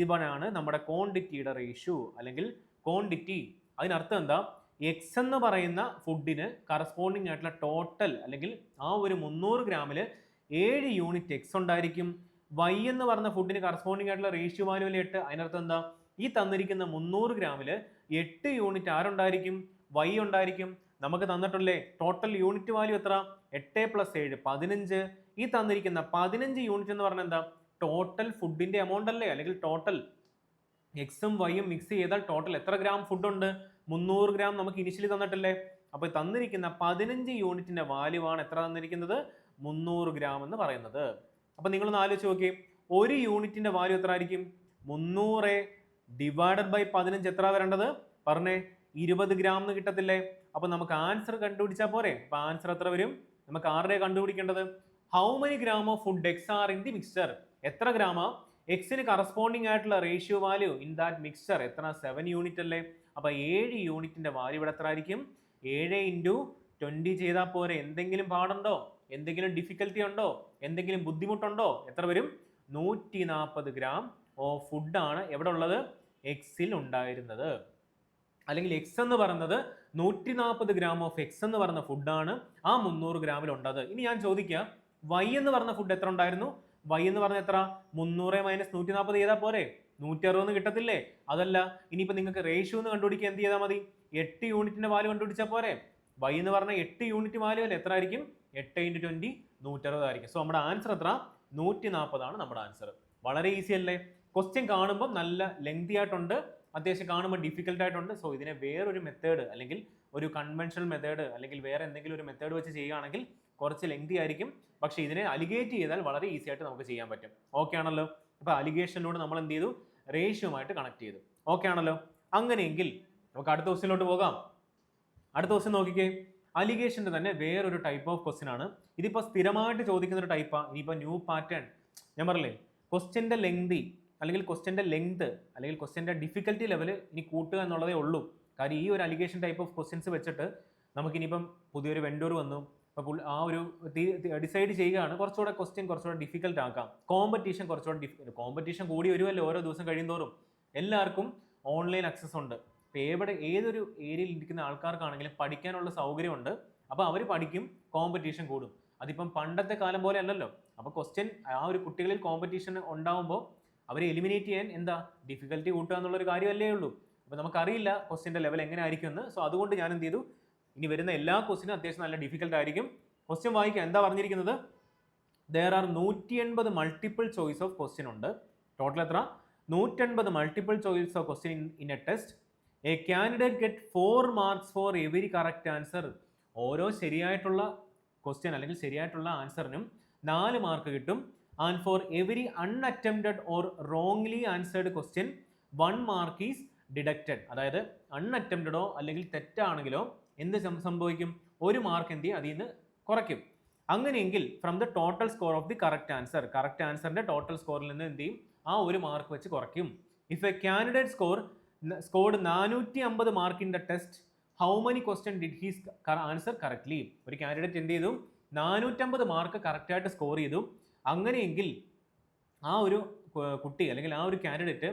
ഇവനാണ് നമ്മുടെ ക്വാണ്ടിറ്റിയുടെ റേഷ്യോ അല്ലെങ്കിൽ ക്വാണ്ടിറ്റി. അതിനർത്ഥം എന്താ? എക്സ് എന്ന് പറയുന്ന ഫുഡിന് കറസ്പോണ്ടിങ് ആയിട്ടുള്ള ടോട്ടൽ അല്ലെങ്കിൽ ആ ഒരു 300 ഗ്രാമിൽ 7 യൂണിറ്റ് എക്സ് ഉണ്ടായിരിക്കും. വൈ എന്ന് പറഞ്ഞ ഫുഡിന് കറസ്പോണ്ടിങ് ആയിട്ടുള്ള റേഷ്യോ വാല്യൂ 8. അതിനർത്ഥം എന്താ? ഈ തന്നിരിക്കുന്ന 300 ഗ്രാമിൽ 8 യൂണിറ്റ് ആരുണ്ടായിരിക്കും? വൈ ഉണ്ടായിരിക്കും. നമുക്ക് തന്നിട്ടുള്ളേ ടോട്ടൽ യൂണിറ്റ് വാല്യൂ എത്ര? 8 + 7 15. ഈ തന്നിരിക്കുന്ന 15 യൂണിറ്റ് എന്ന് പറഞ്ഞാൽ എന്താ? ടോട്ടൽ ഫുഡിന്റെ എമൗണ്ട് അല്ലേ? അല്ലെങ്കിൽ ടോട്ടൽ എക്സും വൈയും മിക്സ് ചെയ്താൽ ടോട്ടൽ എത്ര ഗ്രാം ഫുഡ് ഉണ്ട്? 300 ഗ്രാം നമുക്ക് ഇനിഷ്യലി തന്നിട്ടില്ലേ? അപ്പോൾ തന്നിരിക്കുന്ന 15 യൂണിറ്റിന്റെ വാല്യൂ ആണ് എത്ര തന്നിരിക്കുന്നത്? 300 ഗ്രാം എന്ന് പറയുന്നത്. അപ്പോൾ നിങ്ങളൊന്ന് ആലോചിച്ച് നോക്കി, ഒരു യൂണിറ്റിന്റെ വാല്യൂ എത്ര ആയിരിക്കും? 300 ഡിവൈഡഡ് ബൈ 15 എത്ര വരേണ്ടത്? പറഞ്ഞേ, 20 ഗ്രാം എന്ന് കിട്ടത്തില്ലേ? അപ്പോൾ നമുക്ക് ആൻസർ കണ്ടുപിടിച്ചാൽ പോരെ? അപ്പോൾ ആൻസർ എത്ര വരും? നമുക്ക് ആരുടെ കണ്ടുപിടിക്കേണ്ടത്? How many gram of food X are in the mixture? എത്ര ഗ്രാമാ എക്സിന് കറസ്പോണ്ടിങ് ആയിട്ടുള്ള ratio value in that mixture? എത്ര? 7 യൂണിറ്റ് അല്ലേ? അപ്പോൾ 7 യൂണിറ്റിന്റെ വാല്യൂ ഇവിടെ എത്ര ആയിരിക്കും? 7 × 20 ചെയ്താൽ പോരെ? എന്തെങ്കിലും പാടുണ്ടോ? എന്തെങ്കിലും ഡിഫിക്കൽറ്റി ഉണ്ടോ? എന്തെങ്കിലും ബുദ്ധിമുട്ടുണ്ടോ? എത്ര വരും? 140 ഗ്രാം ഓഫ് ഫുഡാണ് എവിടെ ഉള്ളത്? എക്സിൽ ഉണ്ടായിരുന്നത്. അല്ലെങ്കിൽ എക്സ് എന്ന് പറയുന്നത് 140 ഗ്രാം ഓഫ് എക്സ് എന്ന് പറഞ്ഞ ഫുഡാണ് ആ 300 ഗ്രാമിൽ ഉണ്ടത്. ഇനി ഞാൻ ചോദിക്കാം, വൈ എന്ന് പറഞ്ഞ ഫുഡ് എത്ര ഉണ്ടായിരുന്നു? വൈ എന്ന് പറഞ്ഞ എത്ര? 300 മൈനസ് 140 ചെയ്താൽ പോരെ? 160 കിട്ടത്തില്ലേ? അതല്ല, ഇനിയിപ്പോൾ നിങ്ങൾക്ക് റേഷ്യോ എന്ന് കണ്ടുപിടിക്കുക എന്ത് ചെയ്താൽ മതി? 8 യൂണിറ്റിന്റെ വാല്യൂ കണ്ടുപിടിച്ചാൽ പോരെ? വൈ എന്ന് പറഞ്ഞ 8 യൂണിറ്റ് വാല്യൂ അല്ലേ? എത്ര ആയിരിക്കും? 8 × 20 160 ആയിരിക്കും. സോ നമ്മുടെ ആൻസർ എത്ര? 140 ആണ് നമ്മുടെ ആൻസർ. വളരെ ഈസി അല്ലേ? ക്വസ്റ്റ്യൻ കാണുമ്പോൾ നല്ല ലെങ്തി ആയിട്ടുണ്ട്, അത്യാവശ്യം കാണുമ്പോൾ ഡിഫിക്കൽട്ട് ആയിട്ടുണ്ട്. സോ ഇതിനെ വേറൊരു മെത്തേഡ് അല്ലെങ്കിൽ ഒരു കൺവെൻഷണൽ മെത്തേഡ് അല്ലെങ്കിൽ വേറെ എന്തെങ്കിലും ഒരു മെത്തേഡ് വെച്ച് ചെയ്യുകയാണെങ്കിൽ കുറച്ച് ലെങ്തി ആയിരിക്കും. പക്ഷേ ഇതിനെ അലിഗേറ്റ് ചെയ്താൽ വളരെ ഈസി ആയിട്ട് നമുക്ക് ചെയ്യാൻ പറ്റും. ഓക്കെ ആണല്ലോ? അപ്പോൾ അലിഗേഷനിലൂടെ നമ്മൾ എന്ത് ചെയ്തു? റേഷ്യോമായിട്ട് കണക്ട് ചെയ്തു. ഓക്കെ ആണല്ലോ? അങ്ങനെയെങ്കിൽ നമുക്ക് അടുത്ത ക്വസ്റ്റ്യനിലോട്ട് പോകാം. അടുത്ത ക്വസ്റ്റ്യൻ നോക്കിക്കേ. അലിഗേഷൻ്റെ തന്നെ വേറൊരു ടൈപ്പ് ഓഫ് ക്വസ്റ്റ്യൻ ആണ്. ഇതിപ്പോൾ സ്ഥിരമായിട്ട് ചോദിക്കുന്ന ഒരു ടൈപ്പാണ്. ഇനിയിപ്പോൾ ന്യൂ പാറ്റേൺ ഞാൻ പറഞ്ഞില്ലേ, ക്വസ്റ്റ്യൻ്റെ ലെങ്തി അല്ലെങ്കിൽ ക്വസ്റ്റ്യൻ്റെ ലെങ്ത് അല്ലെങ്കിൽ ക്വസ്റ്റ്യൻ്റെ ഡിഫിക്കൽറ്റി ലെവൽ ഇനി കൂട്ടുക എന്നുള്ളതേ ഉള്ളൂ. കാര്യം ഈ ഒരു അലിഗേഷൻ ടൈപ്പ് ഓഫ് ക്വസ്റ്റ്യൻസ് വെച്ചിട്ട് നമുക്കിനിയിപ്പം പുതിയൊരു വെൻഡോർ വന്നു, അപ്പോൾ ആ ഒരു ഡിസൈഡ് ചെയ്യുകയാണ് കുറച്ചുകൂടെ ക്വസ്റ്റ്യൻ കുറച്ചുകൂടെ ഡിഫിക്കൽട്ട് ആക്കാം. കോമ്പറ്റീഷൻ കുറച്ചുകൂടെ കോമ്പറ്റീഷൻ കൂടി വരുമല്ലോ ഓരോ ദിവസം കഴിയുന്തോറും. എല്ലാവർക്കും ഓൺലൈൻ ആക്സസ് ഉണ്ട്. ഇപ്പോൾ ഏതൊരു ഏരിയയിൽ ഇരിക്കുന്ന ആൾക്കാർക്കാണെങ്കിലും പഠിക്കാനുള്ള സൗകര്യമുണ്ട്. അപ്പോൾ അവർ പഠിക്കും, കോമ്പറ്റീഷൻ കൂടും. അതിപ്പം പണ്ടത്തെ കാലം പോലെ അല്ലല്ലോ. അപ്പോൾ ക്വസ്റ്റ്യൻ ആ ഒരു കുട്ടികളിൽ കോമ്പറ്റീഷൻ ഉണ്ടാകുമ്പോൾ അവരെ എലിമിനേറ്റ് ചെയ്യാൻ എന്താ ഡിഫിക്കൽറ്റി കൂട്ടുക എന്നുള്ളൊരു കാര്യമല്ലേ ഉള്ളൂ. അപ്പോൾ നമുക്കറിയില്ല ക്വസ്റ്റ്യൻ്റെ ലെവൽ എങ്ങനെ ആയിരിക്കും എന്ന്. സോ അതുകൊണ്ട് ഞാൻ എന്ത് ചെയ്തു, ഇനി വരുന്ന എല്ലാ ക്വസ്റ്റ്യനും അത്യാവശ്യം നല്ല ഡിഫിക്കൽട്ട് ആയിരിക്കും. ക്വസ്റ്റ്യൻ വായിക്കുക, എന്താ പറഞ്ഞിരിക്കുന്നത്? there are 180 multiple choice of question ഉണ്ട്. ടോട്ടൽ എത്ര? 180 multiple choice of question in a test. A candidate get 4 marks for every correct answer. ഓരോ ശരിയായിട്ടുള്ള ക്വസ്റ്റ്യൻ അല്ലെങ്കിൽ ശരിയായിട്ടുള്ള ആൻസറിനും 4 മാർക്ക് കിട്ടും. And for every unattempted or wrongly answered question 1 mark is deducted. അതായത് അൺഅറ്റംപ്റ്റഡോ അല്ലെങ്കിൽ തെറ്റാണെങ്കിലോ എന്ത് സംഭവിക്കും? 1 മാർക്ക് എന്ത് ചെയ്യും? അതിൽ നിന്ന് കുറയ്ക്കും. അങ്ങനെയെങ്കിൽ from the total score of the correct answer, correct ആൻസറിന്റെ ടോട്ടൽ സ്കോറിൽ നിന്ന് എന്ത് ചെയ്യും? ആ 1 മാർക്ക് വെച്ച് കുറയ്ക്കും. If a candidate scored 450 mark in the test, how many question did his answer correctly? ഒരു കാൻഡിഡേറ്റ് എന്ത് ചെയ്തു? 450 മാർക്ക് കറക്റ്റായിട്ട് സ്കോർ ചെയ്തു. അങ്ങനെയെങ്കിൽ ആ ഒരു കുട്ടി അല്ലെങ്കിൽ ആ ഒരു കാൻഡിഡേറ്റ്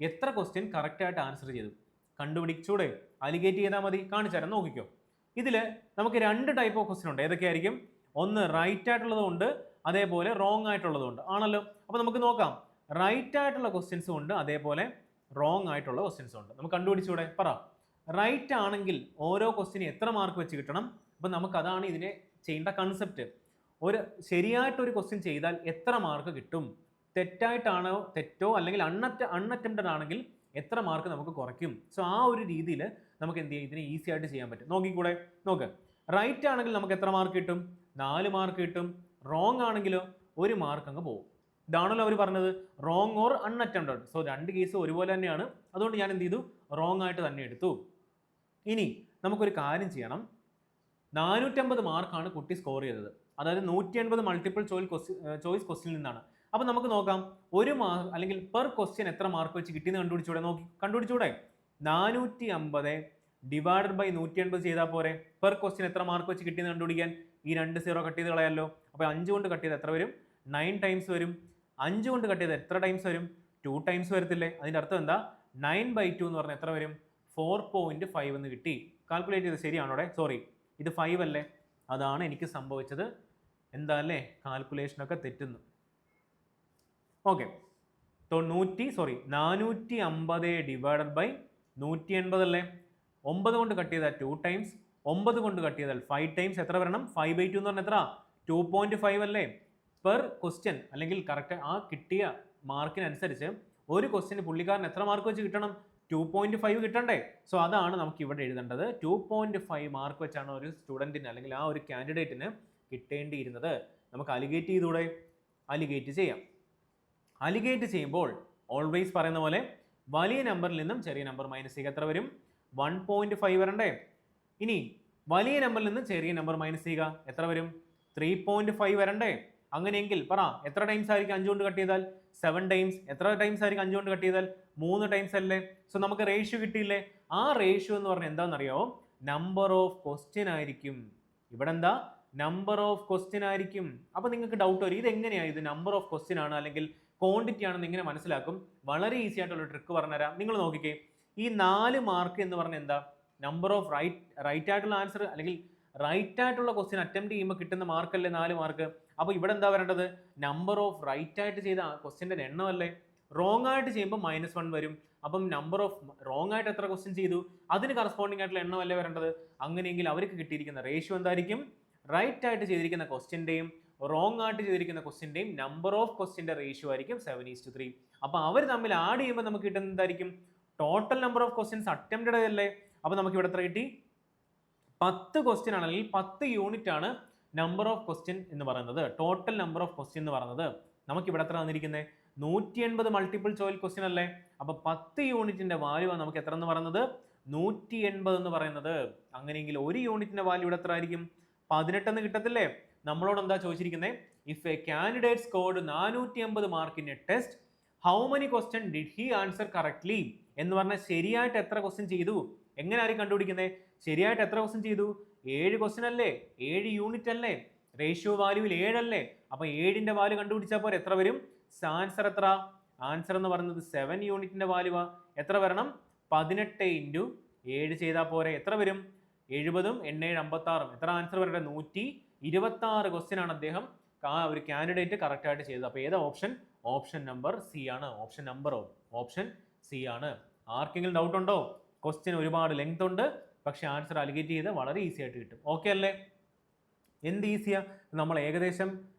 എത്ര ക്വസ്റ്റ്യൻ കറക്റ്റായിട്ട് ആൻസർ ചെയ്തു? കണ്ടുപിടിച്ചൂടെ? അലിഗേറ്റ് ചെയ്താൽ മതി. കാണിച്ചു തരാം, നോക്കിക്കോ. ഇതിൽ നമുക്ക് 2 ടൈപ്പ് ഓഫ് ക്വസ്റ്റ്യൻ ഉണ്ട്. ഏതൊക്കെയായിരിക്കും? ഒന്ന് റൈറ്റ് ആയിട്ടുള്ളതുകൊണ്ട് അതേപോലെ റോങ് ആയിട്ടുള്ളതുണ്ട് ആണല്ലോ. അപ്പോൾ നമുക്ക് നോക്കാം. റൈറ്റ് ആയിട്ടുള്ള ക്വസ്റ്റ്യൻസും ഉണ്ട്, അതേപോലെ റോങ് ആയിട്ടുള്ള ക്വസ്റ്റ്യൻസും ഉണ്ട്. നമുക്ക് കണ്ടുപിടിച്ചൂടെ? പറ. റൈറ്റ് ആണെങ്കിൽ ഓരോ ക്വസ്റ്റ്യന് എത്ര മാർക്ക് വെച്ച് കിട്ടണം? അപ്പം നമുക്കതാണ് ഇതിനെ ചെയ്യേണ്ട കൺസെപ്റ്റ്. ഒരു ശരിയായിട്ടൊരു ക്വസ്റ്റ്യൻ ചെയ്താൽ എത്ര മാർക്ക് കിട്ടും? തെറ്റായിട്ടാണോ തെറ്റോ അല്ലെങ്കിൽ അൺഅറ്റംപ്റ്റഡ് ആണെങ്കിൽ എത്ര മാർക്ക് നമുക്ക് കുറയ്ക്കും? സോ ആ ഒരു രീതിയിൽ നമുക്ക് എന്ത് ചെയ്യാം? ഇതിനെ ഈസി ആയിട്ട് ചെയ്യാൻ പറ്റും. നോക്കിക്കൂടെ? നോക്ക്. റൈറ്റ് ആണെങ്കിൽ നമുക്ക് എത്ര മാർക്ക് കിട്ടും? 4 മാർക്ക് കിട്ടും. റോങ് ആണെങ്കിലോ 1 മാർക്ക് അങ്ങ് പോകും. ഇതാണല്ലോ അവർ പറഞ്ഞത്, റോങ് ഓർ അൺഅറ്റംപ്റ്റഡ്. സോ 2 കേസ് ഒരുപോലെ തന്നെയാണ്. അതുകൊണ്ട് ഞാൻ എന്ത് ചെയ്തു? റോങ് ആയിട്ട് തന്നെ എടുത്തു. ഇനി നമുക്കൊരു കാര്യം ചെയ്യണം. 450 മാർക്കാണ് കുട്ടി സ്കോർ ചെയ്തത്. അതായത് 180 മൾട്ടിപ്പിൾ ചോയ്സ് ക്വസ്റ്റ്യനിൽ നിന്നാണ്. അപ്പോൾ നമുക്ക് നോക്കാം, 1 മാർക്ക് അല്ലെങ്കിൽ പെർ ക്വസ്റ്റ്യൻ എത്ര മാർക്ക് വെച്ച് കിട്ടിയെന്ന് കണ്ടുപിടിച്ചൂടെ? കണ്ടുപിടിച്ചൂടെ? 450 ഡിവൈഡഡ് ബൈ 180 ചെയ്താൽ പോരെ? പെർ ക്വസ്റ്റ്യൻ എത്ര മാർക്ക് വെച്ച് കിട്ടിയെന്ന് കണ്ടുപിടിക്കാൻ ഈ 2 0 കട്ട് ചെയ്ത് കളയാമല്ലോ. അപ്പോൾ 5 കൊണ്ട് കട്ട് ചെയ്ത് എത്ര വരും? 9 ടൈംസ് വരും. 5 കൊണ്ട് കട്ട് ചെയ്ത് എത്ര ടൈംസ് വരും? 2 ടൈംസ് വരത്തില്ലേ? അതിൻ്റെ അർത്ഥം എന്താ? 9/2 എന്ന് പറഞ്ഞാൽ എത്ര വരും? 4.5 എന്ന് കിട്ടി. കാൽക്കുലേറ്റ് ചെയ്ത് ശരിയാണോടെ? സോറി, ഇത് 5 അല്ലേ? അതാണ് എനിക്ക് സംഭവിച്ചത്. എന്താ അല്ലേ? കാൽക്കുലേഷനൊക്കെ തെറ്റുന്നു. ഓക്കെ, 450 ഡിവൈഡഡ് ബൈ 180 അല്ലേ? 9 കൊണ്ട് കട്ട് ചെയ്താൽ 2 ടൈംസ്, 9 കൊണ്ട് കട്ട് ചെയ്താൽ 5 ടൈംസ്. എത്ര വരണം? 5/2 എന്ന് പറഞ്ഞാൽ എത്ര? 2.5 അല്ലേ? പെർ ക്വസ്റ്റ്യൻ അല്ലെങ്കിൽ കറക്റ്റ് ആ കിട്ടിയ മാർക്കിനനുസരിച്ച് ഒരു ക്വസ്റ്റ്യന് പുള്ളിക്കാരൻ എത്ര മാർക്ക് വെച്ച് കിട്ടണം? 2.5 കിട്ടണ്ടേ? സോ അതാണ് നമുക്ക് ഇവിടെ എഴുതേണ്ടത്. 2.5 മാർക്ക് വെച്ചാണ് ഒരു സ്റ്റുഡൻറ്റിന് അല്ലെങ്കിൽ ആ ഒരു കാൻഡിഡേറ്റിന് കിട്ടേണ്ടിയിരുന്നത്. നമുക്ക് അലിഗേറ്റ് ചെയ്തൂടെ? അലിഗേറ്റ് ചെയ്യാം. അലിഗേറ്റ് ചെയ്യുമ്പോൾ ഓൾവേസ് പറയുന്ന പോലെ വലിയ നമ്പറിൽ നിന്നും ചെറിയ നമ്പർ മൈനസ് ചെയ്യുക. എത്ര വരും? 1.5 വരണ്ടേ? ഇനി വലിയ നമ്പറിൽ നിന്ന് ചെറിയ നമ്പർ മൈനസ് ചെയ്യുക. എത്ര വരും? 3.5 വരണ്ടേ? അങ്ങനെയെങ്കിൽ പറ, എത്ര ടൈംസ് ആയിരിക്കും 5 കൊണ്ട് കട്ട് ചെയ്താൽ? 7 ടൈംസ്. എത്ര ടൈംസ് ആയിരിക്കും 5 കൊണ്ട് കട്ട് ചെയ്താൽ? 3 ടൈംസ് അല്ലേ? സോ നമുക്ക് റേഷ്യോ കിട്ടിയില്ലേ? ആ റേഷ്യോ എന്ന് പറഞ്ഞാൽ എന്താണെന്നറിയാമോ? നമ്പർ ഓഫ് ക്വസ്റ്റ്യൻ ആയിരിക്കും. ഇവിടെ എന്താ നമ്പർ ഓഫ് ക്വസ്റ്റ്യൻ ആയിരിക്കും. അപ്പോൾ നിങ്ങൾക്ക് ഡൗട്ട് വരും, ഇത് എങ്ങനെയാണ്, ഇത് നമ്പർ ഓഫ് ക്വസ്റ്റ്യൻ ആണ് അല്ലെങ്കിൽ ക്വാണ്ടിറ്റി ആണെന്ന് എങ്ങനെ മനസ്സിലാക്കും? വളരെ ഈസി ആയിട്ടുള്ള ട്രിക്ക് പറഞ്ഞുതരാം. നിങ്ങൾ നോക്കിക്കേ, ഈ 4 മാർക്ക് എന്ന് പറഞ്ഞാൽ എന്താ, നമ്പർ ഓഫ് റൈറ്റ് ആയിട്ടുള്ള ആൻസർ അല്ലെങ്കിൽ റൈറ്റ് ആയിട്ടുള്ള ക്വസ്റ്റ്യൻ അറ്റംപ്റ്റ് ചെയ്യുമ്പോൾ കിട്ടുന്ന മാർക്കല്ലേ 4 മാർക്ക്. അപ്പോൾ ഇവിടെ എന്താ വരേണ്ടത്, നമ്പർ ഓഫ് റൈറ്റ് ആയിട്ട് ചെയ്ത ക്വസ്റ്റ്യൻ്റെ എണ്ണമല്ലേ. റോങ് ആയിട്ട് ചെയ്യുമ്പോൾ -1 വരും. അപ്പം നമ്പർ ഓഫ് റോങ് ആയിട്ട് എത്ര ക്വസ്റ്റ്യൻ ചെയ്തു അതിന് കറസ്പോണ്ടിങ് ആയിട്ടുള്ള എണ്ണമല്ലേ വരേണ്ടത്. അങ്ങനെയെങ്കിൽ അവർക്ക് കിട്ടിയിരിക്കുന്ന റേഷ്യോ എന്തായിരിക്കും, റൈറ്റ് ആയിട്ട് ചെയ്തിരിക്കുന്ന ക്വസ്റ്റ്യൻ്റെയും റോങ് ആയിട്ട് ചെയ്തിരിക്കുന്ന ക്വസ്റ്റ്യൻ്റെയും നമ്പർ ഓഫ് ക്വസ്റ്റ്യൻ്റെ റേഷ്യോ ആയിരിക്കും 7:3. അപ്പോൾ അവർ തമ്മിൽ ആഡ് ചെയ്യുമ്പോൾ നമുക്ക് കിട്ടുന്നത് എന്തായിരിക്കും, total number of questions attempted അല്ലേ. അപ്പോൾ നമുക്ക് ഇവിടെ എത്ര കിട്ടി, 10 ക്വസ്റ്റ്യൻ ആണെങ്കിൽ 10 യൂണിറ്റ് ആണ് നമ്പർ ഓഫ് ക്വസ്റ്റ്യൻ എന്ന് പറയുന്നത്, ടോട്ടൽ നമ്പർ ഓഫ് ക്വസ്റ്റ്യൻ എന്ന് പറയുന്നത്. നമുക്ക് ഇവിടെ എത്ര തന്നിരിക്കുന്നത്, 180 മൾട്ടിപ്പിൾ ചോയ്സ് ക്വസ്റ്റ്യൻ അല്ലേ. അപ്പോൾ 10 യൂണിറ്റിന്റെ വാല്യൂ ആണ് നമുക്ക് എത്ര എന്ന് പറയുന്നത്, 180 എന്ന് പറയുന്നത്. അങ്ങനെയെങ്കിൽ ഒരു യൂണിറ്റിന്റെ വാല്യൂ ഇവിടെ എത്ര ആയിരിക്കും, 18 എന്ന് കിട്ടത്തില്ലേ. നമ്മളോട് എന്താ ചോദിച്ചിരിക്കുന്നത്, if a candidate scored 450 mark in a test, how many question did he answer correctly എന്ന് പറഞ്ഞാൽ ശരിയായിട്ട് എത്ര ക്വസ്റ്റ്യൻ ചെയ്തു. എങ്ങനെ ആയിരിക്കും കണ്ടുപിടിക്കുന്നത്, ശരിയായിട്ട് എത്ര ക്വസ്റ്റ്യൻ ചെയ്തു, 7 ക്വസ്റ്റ്യൻ അല്ലേ, 7 യൂണിറ്റ് അല്ലേ, റേഷ്യോ വാല്യൂവിൽ 7 അല്ലേ. അപ്പോൾ 7ന്റെ വാല്യൂ കണ്ടുപിടിച്ചാൽ പോലെ എത്ര വരും, ആൻസർ എത്ര, ആൻസർ എന്ന് പറയുന്നത് 7 യൂണിറ്റിന്റെ വാല്യൂ എത്ര വരണം, 18 × 7 ചെയ്താൽ പോരെ, എത്ര വരും, 70ഉം 8 56, എത്ര ആൻസർ വരട്ടെ, 126 ക്വസ്റ്റ്യൻ ആണ് അദ്ദേഹം ഒരു കാൻഡിഡേറ്റ് കറക്റ്റ് ആയിട്ട് ചെയ്തത്. അപ്പോൾ ഏതാ ഓപ്ഷൻ, ഓപ്ഷൻ നമ്പർ സി ആണ്. ഓപ്ഷൻ സി ആണ്. ആർക്കെങ്കിലും ഡൗട്ട് ഉണ്ടോ, ക്വസ്റ്റ്യൻ ഒരുപാട് ലെങ്ത് ഉണ്ട്, പക്ഷെ ആൻസർ അലിഗേറ്റ് ചെയ്ത് വളരെ ഈസി ആയിട്ട് കിട്ടും. ഓക്കെ അല്ലേ, എന്ത് ഈസിയാ, നമ്മൾ ഏകദേശം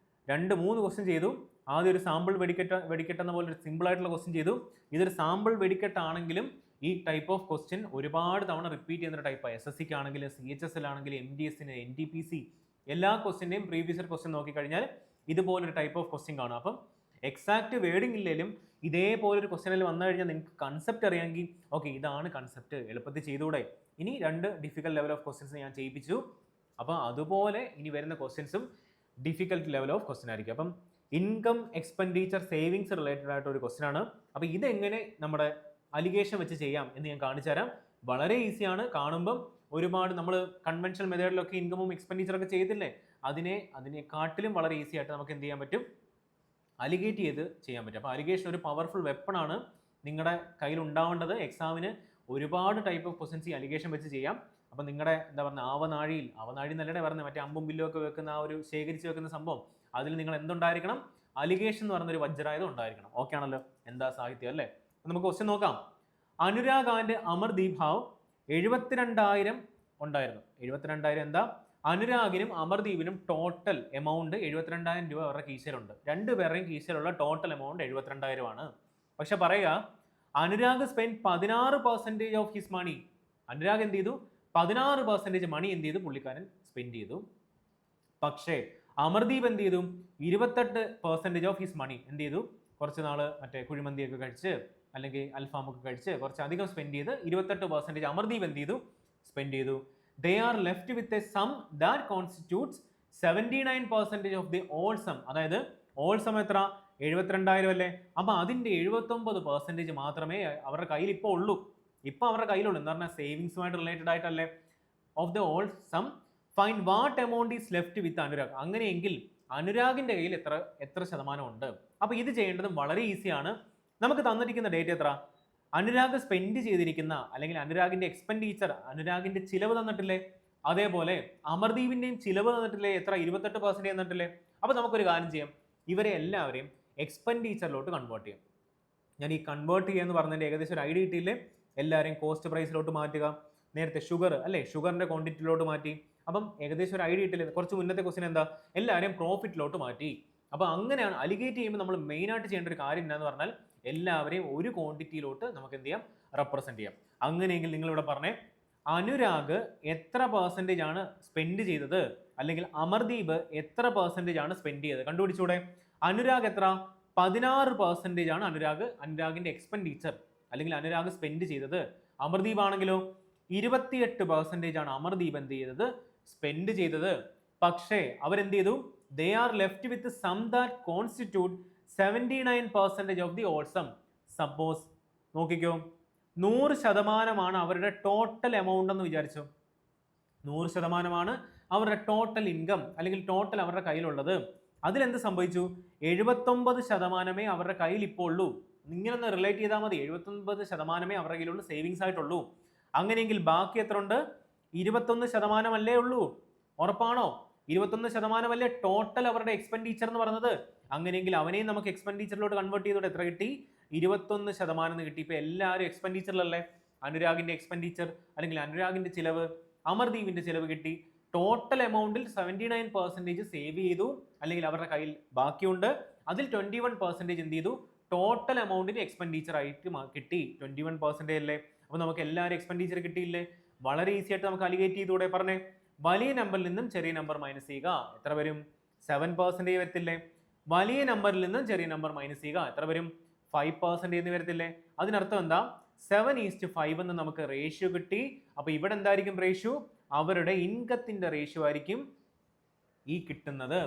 2-3 ക്വസ്റ്റ്യൻ ചെയ്തു. ആദ്യം ഒരു സാമ്പിൾ വെടിക്കെട്ടെന്ന പോലെ ഒരു സിമ്പിൾ ആയിട്ടുള്ള ക്വസ്റ്റ്യൻ ചെയ്തു. ഇതൊരു സാമ്പിൾ വെടിക്കെട്ടാണെങ്കിലും ഈ ടൈപ്പ് ഓഫ് ക്വസ്റ്റ്യൻ ഒരുപാട് തവണ റിപ്പീറ്റ് ചെയ്യുന്ന ടൈപ്പാണ്. SSCക്ക് ആണെങ്കിലും CHSL ആണെങ്കിലും MDSന് NTPC എല്ലാ ക്വസ്റ്റ്യൻ്റെയും പ്രീവിയസ് ക്വസ്റ്റ്യൻ നോക്കിക്കഴിഞ്ഞാൽ ഇതുപോലൊരു ടൈപ്പ് ഓഫ് ക്വസ്റ്റ്യൻ കാണും. അപ്പം എക്സാക്ട് വേർഡിംഗ് ഇല്ലെങ്കിലും ഇതേപോലൊരു ക്വസ്റ്റ്യനിൽ വന്നു കഴിഞ്ഞാൽ നിങ്ങൾക്ക് കൺസെപ്റ്റ് അറിയാമെങ്കിൽ ഓക്കെ ഇതാണ് കൺസെപ്റ്റ്, എളുപ്പത്തിൽ ചെയ്തുകൂടെ. ഇനി 2 ഡിഫിക്കൽട്ട് ലെവൽ ഓഫ് ക്വസ്റ്റ്യൻസ് ഞാൻ ചെയ്യിപ്പിച്ചു. അപ്പോൾ അതുപോലെ ഇനി വരുന്ന ക്വസ്റ്റ്യൻസും ഡിഫിക്കൽട്ട് ലെവൽ ഓഫ് ക്വസ്റ്റ്യൻ ആയിരിക്കും. അപ്പം ഇൻകം എക്സ്പെൻഡിച്ചർ സേവിങ്സ് റിലേറ്റഡ് ആയിട്ട് ഒരു ക്വസ്റ്റ്യൻ ആണ്. അപ്പോൾ ഇതെങ്ങനെ നമ്മുടെ അലിഗേഷൻ വെച്ച് ചെയ്യാം എന്ന് ഞാൻ കാണിച്ചു തരാം. വളരെ ഈസിയാണ്. കാണുമ്പം ഒരുപാട് നമ്മൾ കൺവെൻഷണൽ മെത്തേഡിലൊക്കെ ഇൻകമും എക്സ്പെൻഡിച്ചറൊക്കെ ചെയ്തില്ലേ, അതിനെക്കാട്ടിലും വളരെ ഈസി ആയിട്ട് നമുക്ക് എന്ത് ചെയ്യാൻ പറ്റും, അലിഗേറ്റ് ചെയ്ത് ചെയ്യാൻ പറ്റും. അപ്പോൾ അലിഗേഷൻ ഒരു പവർഫുൾ വെപ്പണാണ് നിങ്ങളുടെ കയ്യിൽ ഉണ്ടാവേണ്ടത്. എക്സാമിന് ഒരുപാട് ടൈപ്പ് ഓഫ് ക്വസ്റ്റ്യൻസ് ഈ അലിഗേഷൻ വെച്ച് ചെയ്യാം. അപ്പോൾ നിങ്ങളുടെ എന്താ പറയുക, ആവനാഴി നല്ലടെ പറഞ്ഞത് മറ്റേ അമ്പും ബില്ലും ഒക്കെ വെക്കുന്ന ആ ഒരു ശേഖരിച്ച് വെക്കുന്ന സംഭവം, അതിൽ നിങ്ങൾ എന്തുണ്ടായിരിക്കണം, അലിഗേഷൻ എന്ന് പറയുന്ന ഒരു വജ്രായുധം ഉണ്ടായിരിക്കണം. ഓക്കെ ആണല്ലോ, എന്താ സാഹിത്യം അല്ലേ. നമുക്ക് ക്വസ്റ്റ്യൻ നോക്കാം. അനുരാഗ് ആൻഡ് അമർദീപ് ഹാവ് 72,000 ഉണ്ടായിരുന്നു. 72,000 എന്താ, അനുരാഗിനും അമർദീപിനും ടോട്ടൽ എമൗണ്ട് 72,000 രൂപ അവരുടെ കീശയിലുണ്ട്. രണ്ടുപേരുടെയും കീശയിലുള്ള ടോട്ടൽ എമൗണ്ട് 72,000 ആണ്. പക്ഷെ പറയുക, Anurag spend 16% of his money. Anurag എന്ത് ചെയ്തു, 16% മണി എന്ത് ചെയ്തു, പുള്ളിക്കാരൻ സ്പെൻഡ് ചെയ്തു. പക്ഷേ അമർദീപ് എന്ത് ചെയ്തു, 28% ഓഫ് ഹിസ് മണി എന്ത് ചെയ്തു, കുറച്ച് നാൾ മറ്റേ കുഴിമന്തിയൊക്കെ കഴിച്ച് അല്ലെങ്കിൽ അൽഫാമൊക്കെ കഴിച്ച് കുറച്ചധികം സ്പെൻഡ് ചെയ്ത് 28% അമർദീപ് എന്ത് ചെയ്തു, സ്പെൻഡ് ചെയ്തു. They are left with a sum that constitutes 79% of the all sum. അതായത് all sum എത്ര, 72,000 അല്ലേ. അപ്പോൾ അതിൻ്റെ 79% മാത്രമേ അവരുടെ കയ്യിൽ ഇപ്പോൾ ഉള്ളൂ. ഇപ്പോൾ അവരുടെ കയ്യിലുള്ളൂ എന്ന് പറഞ്ഞാൽ സേവിങ്സുമായിട്ട് റിലേറ്റഡ് ആയിട്ടല്ലേ. Of the all sum find what amount is left with Anurag. അങ്ങനെയെങ്കിൽ അനുരാഗിൻ്റെ കയ്യിൽ എത്ര ശതമാനം ഉണ്ട്. അപ്പോൾ ഇത് ചെയ്യേണ്ടത് വളരെ ഈസിയാണ്. നമുക്ക് തന്നിരിക്കുന്ന ഡേറ്റ് എത്ര, അനുരാഗ് സ്പെൻഡ് ചെയ്തിരിക്കുന്ന അല്ലെങ്കിൽ അനുരാഗിന്റെ എക്സ്പെൻഡിച്ചർ, അനുരാഗിന്റെ ചിലവ് തന്നിട്ടില്ലേ, അതേപോലെ അമർദീപിന്റെയും ചിലവ് തന്നിട്ടില്ലേ, എത്ര, 28% തന്നിട്ടില്ലേ. അപ്പോൾ നമുക്കൊരു കാര്യം ചെയ്യാം, ഇവരെ എല്ലാവരെയും എക്സ്പെൻഡിച്ചറിലോട്ട് കൺവേർട്ട് ചെയ്യാം. ഞാൻ ഈ കൺവേർട്ട് ചെയ്യുക എന്ന് പറഞ്ഞതിൻ്റെ ഏകദേശം ഒരു ഐഡിയ കിട്ടിയില്ലേ. എല്ലാവരെയും കോസ്റ്റ് പ്രൈസിലോട്ട് മാറ്റുക. നേരത്തെ ഷുഗർ അല്ലേ, ഷുഗറിന്റെ ക്വാണ്ടിറ്റിയിലോട്ട് മാറ്റി. അപ്പം ഏകദേശം ഒരു ഐഡിയ കിട്ടില്ലേ. കുറച്ച് മുന്നത്തെ ക്വസ്റ്റ്യൻ എന്താ, എല്ലാവരെയും പ്രോഫിറ്റിലോട്ട് മാറ്റി. അപ്പോൾ അങ്ങനെയാണ് അലിഗേറ്റ് ചെയ്യുമ്പോൾ നമ്മൾ മെയിനായിട്ട് ചെയ്യേണ്ട ഒരു കാര്യം എന്താണെന്ന് പറഞ്ഞാൽ എല്ലാവരെയും ഒരു ക്വാണ്ടിറ്റിയിലോട്ട് നമുക്ക് എന്ത് ചെയ്യാം, റെപ്രസെന്റ് ചെയ്യാം. അങ്ങനെയെങ്കിൽ നിങ്ങൾ ഇവിടെ പറഞ്ഞേ, അനുരാഗ് എത്ര പെർസെൻറ്റേജ് ആണ് സ്പെൻഡ് ചെയ്തത്, അല്ലെങ്കിൽ അമർദീപ് എത്ര പെർസെൻറ്റേജ് ആണ് സ്പെൻഡ് ചെയ്തത് കണ്ടുപിടിച്ചൂടെ. അനുരാഗ് എത്ര, 16% ആണ് അനുരാഗിന്റെ എക്സ്പെൻഡിച്ചർ അല്ലെങ്കിൽ അനുരാഗ് സ്പെൻഡ് ചെയ്തത്. അമർദീപ് ആണെങ്കിലോ 28% ആണ് അമർദീപ് എന്ത് ചെയ്തത്, സ്പെൻഡ് ചെയ്തത്. പക്ഷേ അവരെന്ത് ചെയ്തു, they are left with sum that constitute 79% of the all sum. Suppose നോക്കിക്കോ, 100% അവരുടെ ടോട്ടൽ എമൗണ്ട് എന്ന് വിചാരിച്ചു. 100% അവരുടെ ടോട്ടൽ ഇൻകം അല്ലെങ്കിൽ ടോട്ടൽ അവരുടെ കയ്യിലുള്ളത്, അതിലെന്ത് സംഭവിച്ചു? 79% അവരുടെ കയ്യിൽ ഇപ്പോൾ ഉള്ളൂ. ഇങ്ങനെ ഒന്ന് റിലേറ്റ് ചെയ്താൽ മതി. 79% അവരുടെ കയ്യിലുള്ള സേവിങ്സ് ആയിട്ടുള്ളൂ. അങ്ങനെയെങ്കിൽ ബാക്കി എത്ര ഉണ്ട്? 21% അല്ലേ ഉള്ളൂ. ഉറപ്പാണോ? 21% അല്ലേ ടോട്ടൽ അവരുടെ എക്സ്പെൻഡിച്ചർ എന്ന് പറയുന്നത്. അങ്ങനെയെങ്കിൽ അവനെയും നമുക്ക് എക്സ്പെൻഡിച്ചറിലോട്ട് കൺവേർട്ട് ചെയ്തോടെ എത്ര കിട്ടി? 21% എന്ന് കിട്ടി. ഇപ്പൊ എല്ലാവരും എക്സ്പെൻഡിച്ചറിലല്ലേ. അനുരാഗിന്റെ എക്സ്പെൻഡിച്ചർ അല്ലെങ്കിൽ അനുരാഗിന്റെ ചിലവ്, അമർദീപിന്റെ ചിലവ് കിട്ടി. ടോട്ടൽ എമൗണ്ടിൽ 79% സേവ് ചെയ്തു അല്ലെങ്കിൽ അവരുടെ കയ്യിൽ ബാക്കിയുണ്ട്. അതിൽ 21% എന്ത് ചെയ്തു? ടോട്ടൽ എമൗണ്ടിന് എക്സ്പെൻഡിച്ചർ ആയിട്ട് കിട്ടി. 21% അല്ലേ. അപ്പൊ നമുക്ക് എല്ലാവരും എക്സ്പെൻഡിച്ചർ കിട്ടിയില്ലേ? വളരെ ഈസി ആയിട്ട് നമുക്ക് അലിഗേറ്റ് ചെയ്തൂടെ? പറഞ്ഞേ. വലിയ നമ്പറിൽ നിന്നും ചെറിയ നമ്പർ മൈനസ് ചെയ്യുക, എത്ര വരും? 7% വരത്തില്ലേ? വലിയ നമ്പറിൽ നിന്നും ചെറിയ നമ്പർ മൈനസ് ചെയ്യുക, എത്ര വരും? 5% എന്ന് വരത്തില്ലേ? അതിനർത്ഥം എന്താ? 7:5 എന്ന് നമുക്ക് റേഷ്യോ കിട്ടി. അപ്പൊ ഇവിടെ എന്തായിരിക്കും റേഷ്യോ? അവരുടെ ഇൻകത്തിന്റെ റേഷ്യോ ആയിരിക്കും ഈ കിട്ടുന്നത്.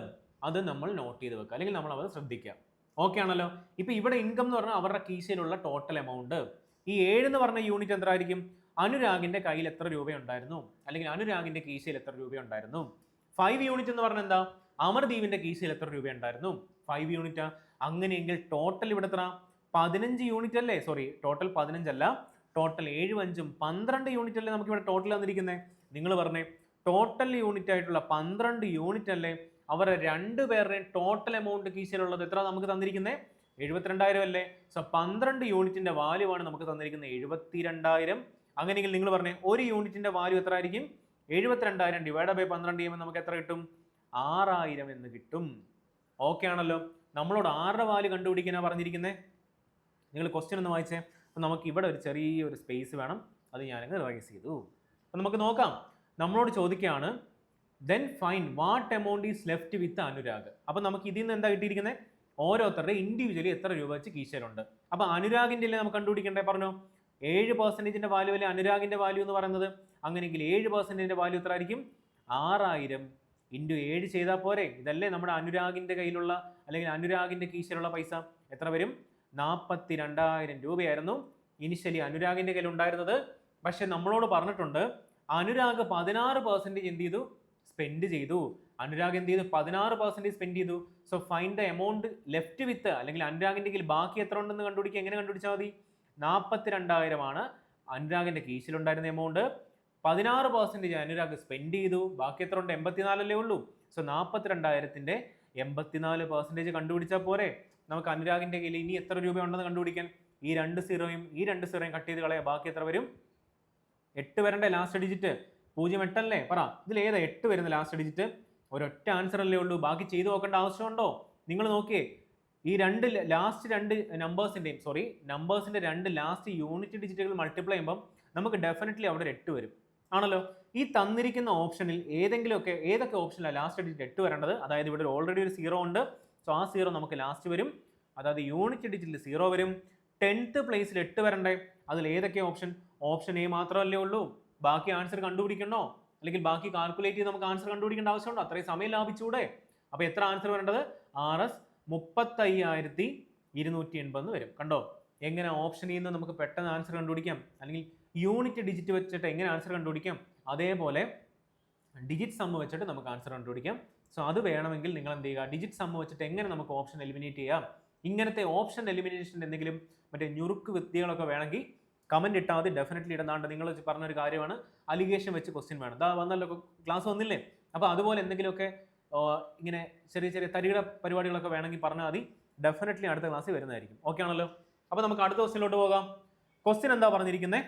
അത് നമ്മൾ നോട്ട് ചെയ്ത് വെക്കുക അല്ലെങ്കിൽ നമ്മൾ അത് ശ്രദ്ധിക്കുക. ഓക്കെ ആണല്ലോ. ഇപ്പൊ ഇവിടെ ഇൻകം എന്ന് പറഞ്ഞാൽ അവരുടെ കീശയിലുള്ള ടോട്ടൽ എമൗണ്ട്. ഈ 7 എന്ന് പറഞ്ഞ യൂണിറ്റ് എന്തായിരിക്കും? അനുരാഗിന്റെ കയ്യിൽ എത്ര രൂപയുണ്ടായിരുന്നു അല്ലെങ്കിൽ അനുരാഗിന്റെ കീശയിൽ എത്ര രൂപയുണ്ടായിരുന്നു. 5 യൂണിറ്റ് എന്ന് പറഞ്ഞാൽ എന്താ? അമർദീപിന്റെ കീശയിൽ എത്ര രൂപയുണ്ടായിരുന്നു? 5 യൂണിറ്റ്. അങ്ങനെയെങ്കിൽ ടോട്ടൽ ഇവിടെ എത്ര? 15 യൂണിറ്റ് അല്ലേ? സോറി, ടോട്ടൽ 15 അല്ല, ടോട്ടൽ 7 5 12 യൂണിറ്റ് അല്ലേ നമുക്ക് ഇവിടെ ടോട്ടൽ തന്നിരിക്കുന്നത്. നിങ്ങൾ പറഞ്ഞേ, ടോട്ടൽ യൂണിറ്റ് ആയിട്ടുള്ള 12 യൂണിറ്റ് അല്ലേ അവരുടെ രണ്ടുപേരുടെയും ടോട്ടൽ എമൗണ്ട് കീശയിലുള്ളത് എത്ര നമുക്ക് തന്നിരിക്കുന്നത്? 72,000 അല്ലേ. സോ 12 യൂണിറ്റിന്റെ വാല്യൂ ആണ് നമുക്ക് തന്നിരിക്കുന്നത് 72,000. അങ്ങനെയെങ്കിൽ നിങ്ങൾ പറഞ്ഞേ, ഒരു യൂണിറ്റിന്റെ വാല്യൂ എത്ര ആയിരിക്കും? 72,000 ഡിവൈഡ് ബൈ 12 ചെയ്യുമ്പോൾ നമുക്ക് എത്ര കിട്ടും? 6,000 എന്ന് കിട്ടും. ഓക്കെ ആണല്ലോ. നമ്മളോട് 6ന്റെ വാല്യൂ കണ്ടുപിടിക്കാനാണ് പറഞ്ഞിരിക്കുന്നത്. നിങ്ങൾ ക്വസ്റ്റ്യൻ ഒന്ന് വായിച്ചേ. അപ്പം നമുക്ക് ഇവിടെ ഒരു ചെറിയൊരു സ്പേസ് വേണം, അത് ഞാനങ്ങ് റിവൈസ് ചെയ്തു. അപ്പം നമുക്ക് നോക്കാം. നമ്മളോട് ചോദിക്കുകയാണ് then fine what amount is left with Anurag. അപ്പം നമുക്ക് ഇതിൽ നിന്ന് എന്താ കിട്ടിയിരിക്കുന്നത്? ഓരോരുത്തരുടെ ഇൻഡിവിജ്വലി എത്ര രൂപ വെച്ച് കീശയിലുണ്ട്. അപ്പം അനുരാഗിൻ്റെ അല്ലേ നമുക്ക് കണ്ടുപിടിക്കണ്ടേ? പറഞ്ഞു 7%ന്റെ വാല്യൂ അല്ലേ അനുരാഗിന്റെ വാല്യൂ എന്ന് പറയുന്നത്. അങ്ങനെയെങ്കിൽ 7%ന്റെ വാല്യൂ എത്ര ആയിരിക്കും? 6,000 ഇൻറ്റു 7 ചെയ്താൽ പോരെ? ഇതല്ലേ നമ്മുടെ അനുരാഗിന്റെ കയ്യിലുള്ള അല്ലെങ്കിൽ അനുരാഗിന്റെ കീശയിലുള്ള പൈസ. എത്ര വരും? 42,000 രൂപയായിരുന്നു ഇനിഷ്യലി അനുരാഗിന്റെ കയ്യിൽ ഉണ്ടായിരുന്നത്. പക്ഷെ നമ്മളോട് പറഞ്ഞിട്ടുണ്ട് അനുരാഗ് 16% എന്ത് ചെയ്തു? സ്പെൻഡ് ചെയ്തു. അനുരാഗ് എന്ത് ചെയ്തു? 16% സ്പെൻഡ് ചെയ്തു. So find the amount left വിത്ത് അല്ലെങ്കിൽ അനുരാഗിന്റെ കയ്യിൽ ബാക്കി എത്ര ഉണ്ടെന്ന് കണ്ടുപിടിക്കുക. എങ്ങനെ കണ്ടുപിടിച്ചാൽ മതി? 42,000 ആണ് അനുരാഗിന്റെ കീശയിലുണ്ടായിരുന്ന എമൗണ്ട്. 16% അനുരാഗ് സ്പെൻഡ് ചെയ്തു. ബാക്കി എത്ര ഉണ്ട്? 84 അല്ലേ ഉള്ളൂ. സോ 42,000ന്റെ 84% കണ്ടുപിടിച്ചാൽ പോരെ? നമുക്ക് അനുരാഗിന്റെ കയ്യിൽ ഇനി എത്ര രൂപ ഉണ്ടെന്ന് കണ്ടുപിടിക്കാൻ ഈ 2 സീറോയും കട്ട് ചെയ്ത് കളയാം. ബാക്കി എത്ര വരും? 8 വരണ്ടേ ലാസ്റ്റ് ഡിജിറ്റ്? 08 അല്ലേ? പറ, ഇതിൽ ഏതാ 8 വരുന്ന ലാസ്റ്റ് ഡിജിറ്റ്? ഒരൊറ്റ ആൻസർ അല്ലേ ഉള്ളൂ. ബാക്കി ചെയ്തു നോക്കേണ്ട ആവശ്യമുണ്ടോ? നിങ്ങൾ നോക്കിയേ, ഈ ലാസ്റ്റ് രണ്ട് നമ്പേഴ്സിന്റെ 2 ലാസ്റ്റ് യൂണിറ്റ് ഡിജിറ്റുകൾ മൾട്ടിപ്ലൈ ചെയ്യുമ്പോൾ നമുക്ക് ഡെഫിനറ്റ്ലി അവിടെ 8 വരും. ആണല്ലോ. ഈ തന്നിരിക്കുന്ന ഓപ്ഷനിൽ ഏതൊക്കെ ഓപ്ഷനിലാണ് ലാസ്റ്റ് ഡിജിറ്റ് 8 വരേണ്ടത്? അതായത് ഇവിടെ ഓൾറെഡി ഒരു 0 ഉണ്ട്. സോ ആ 0 നമുക്ക് ലാസ്റ്റ് വരും. അതായത് യൂണിറ്റ് ഡിജിറ്റിൽ 0 വരും. 10th പ്ലേസിൽ 8 വരണ്ടേ? അതിൽ ഏതൊക്കെ ഓപ്ഷൻ? ഓപ്ഷൻ എ മാത്രമല്ലേ ഉള്ളൂ. ബാക്കി ആൻസർ കണ്ടുപിടിക്കണോ? അല്ലെങ്കിൽ ബാക്കി കാൽക്കുലേറ്റ് ചെയ്ത് നമുക്ക് ആൻസർ കണ്ടുപിടിക്കേണ്ട ആവശ്യമുണ്ടോ? അത്രയും സമയം ലാഭിച്ചൂടെ? അപ്പോൾ എത്ര ആൻസർ വരേണ്ടത്? RS 35,280 വരും. കണ്ടോ എങ്ങനെ ഓപ്ഷനിൽ നിന്ന് നമുക്ക് പെട്ടെന്ന് ആൻസർ കണ്ടുപിടിക്കാം, അല്ലെങ്കിൽ യൂണിറ്റ് ഡിജിറ്റ് വെച്ചിട്ട് എങ്ങനെ ആൻസർ കണ്ടുപിടിക്കാം, അതേപോലെ ഡിജിറ്റ് സമ്മ് വെച്ചിട്ട് നമുക്ക് ആൻസർ കണ്ടുപിടിക്കാം. സോ അത് വേണമെങ്കിൽ നിങ്ങൾ എന്ത് ചെയ്യുക? ഡിജിറ്റ് സമ്മ് വെച്ചിട്ട് എങ്ങനെ നമുക്ക് ഓപ്ഷൻ എലിമിനേറ്റ് ചെയ്യാം, ഇങ്ങനത്തെ ഓപ്ഷൻ എലിമിനേഷൻ്റെ എന്തെങ്കിലും മറ്റേ ഞുറുക്ക് വിദ്യകളൊക്കെ വേണമെങ്കിൽ കമന്റ് ഇട്ടാൽ മതി. ഡെഫിനറ്റ്ലി ഇടുന്നാണ്ട്. നിങ്ങൾ പറഞ്ഞൊരു കാര്യമാണ്, അലിഗേഷൻ വെച്ച് ക്വസ്റ്റ്യൻ വേണം. ഇതാ വന്നല്ലോ, ക്ലാസ് വന്നില്ലേ? അപ്പോൾ അതുപോലെ എന്തെങ്കിലുമൊക്കെ ഇങ്ങനെ ചെറിയ ചെറിയ തരികിട പരിപാടികളൊക്കെ വേണമെങ്കിൽ പറഞ്ഞാൽ മതി. ഡെഫിനറ്റ്ലി അടുത്ത ക്ലാസ്സിൽ വരുന്നതായിരിക്കും. ഓക്കെ ആണല്ലോ. അപ്പോൾ നമുക്ക് അടുത്ത ക്വസ്റ്റ്യനിലോട്ട് പോകാം. ക്വസ്റ്റ്യൻ എന്താ പറഞ്ഞിരിക്കുന്നത്?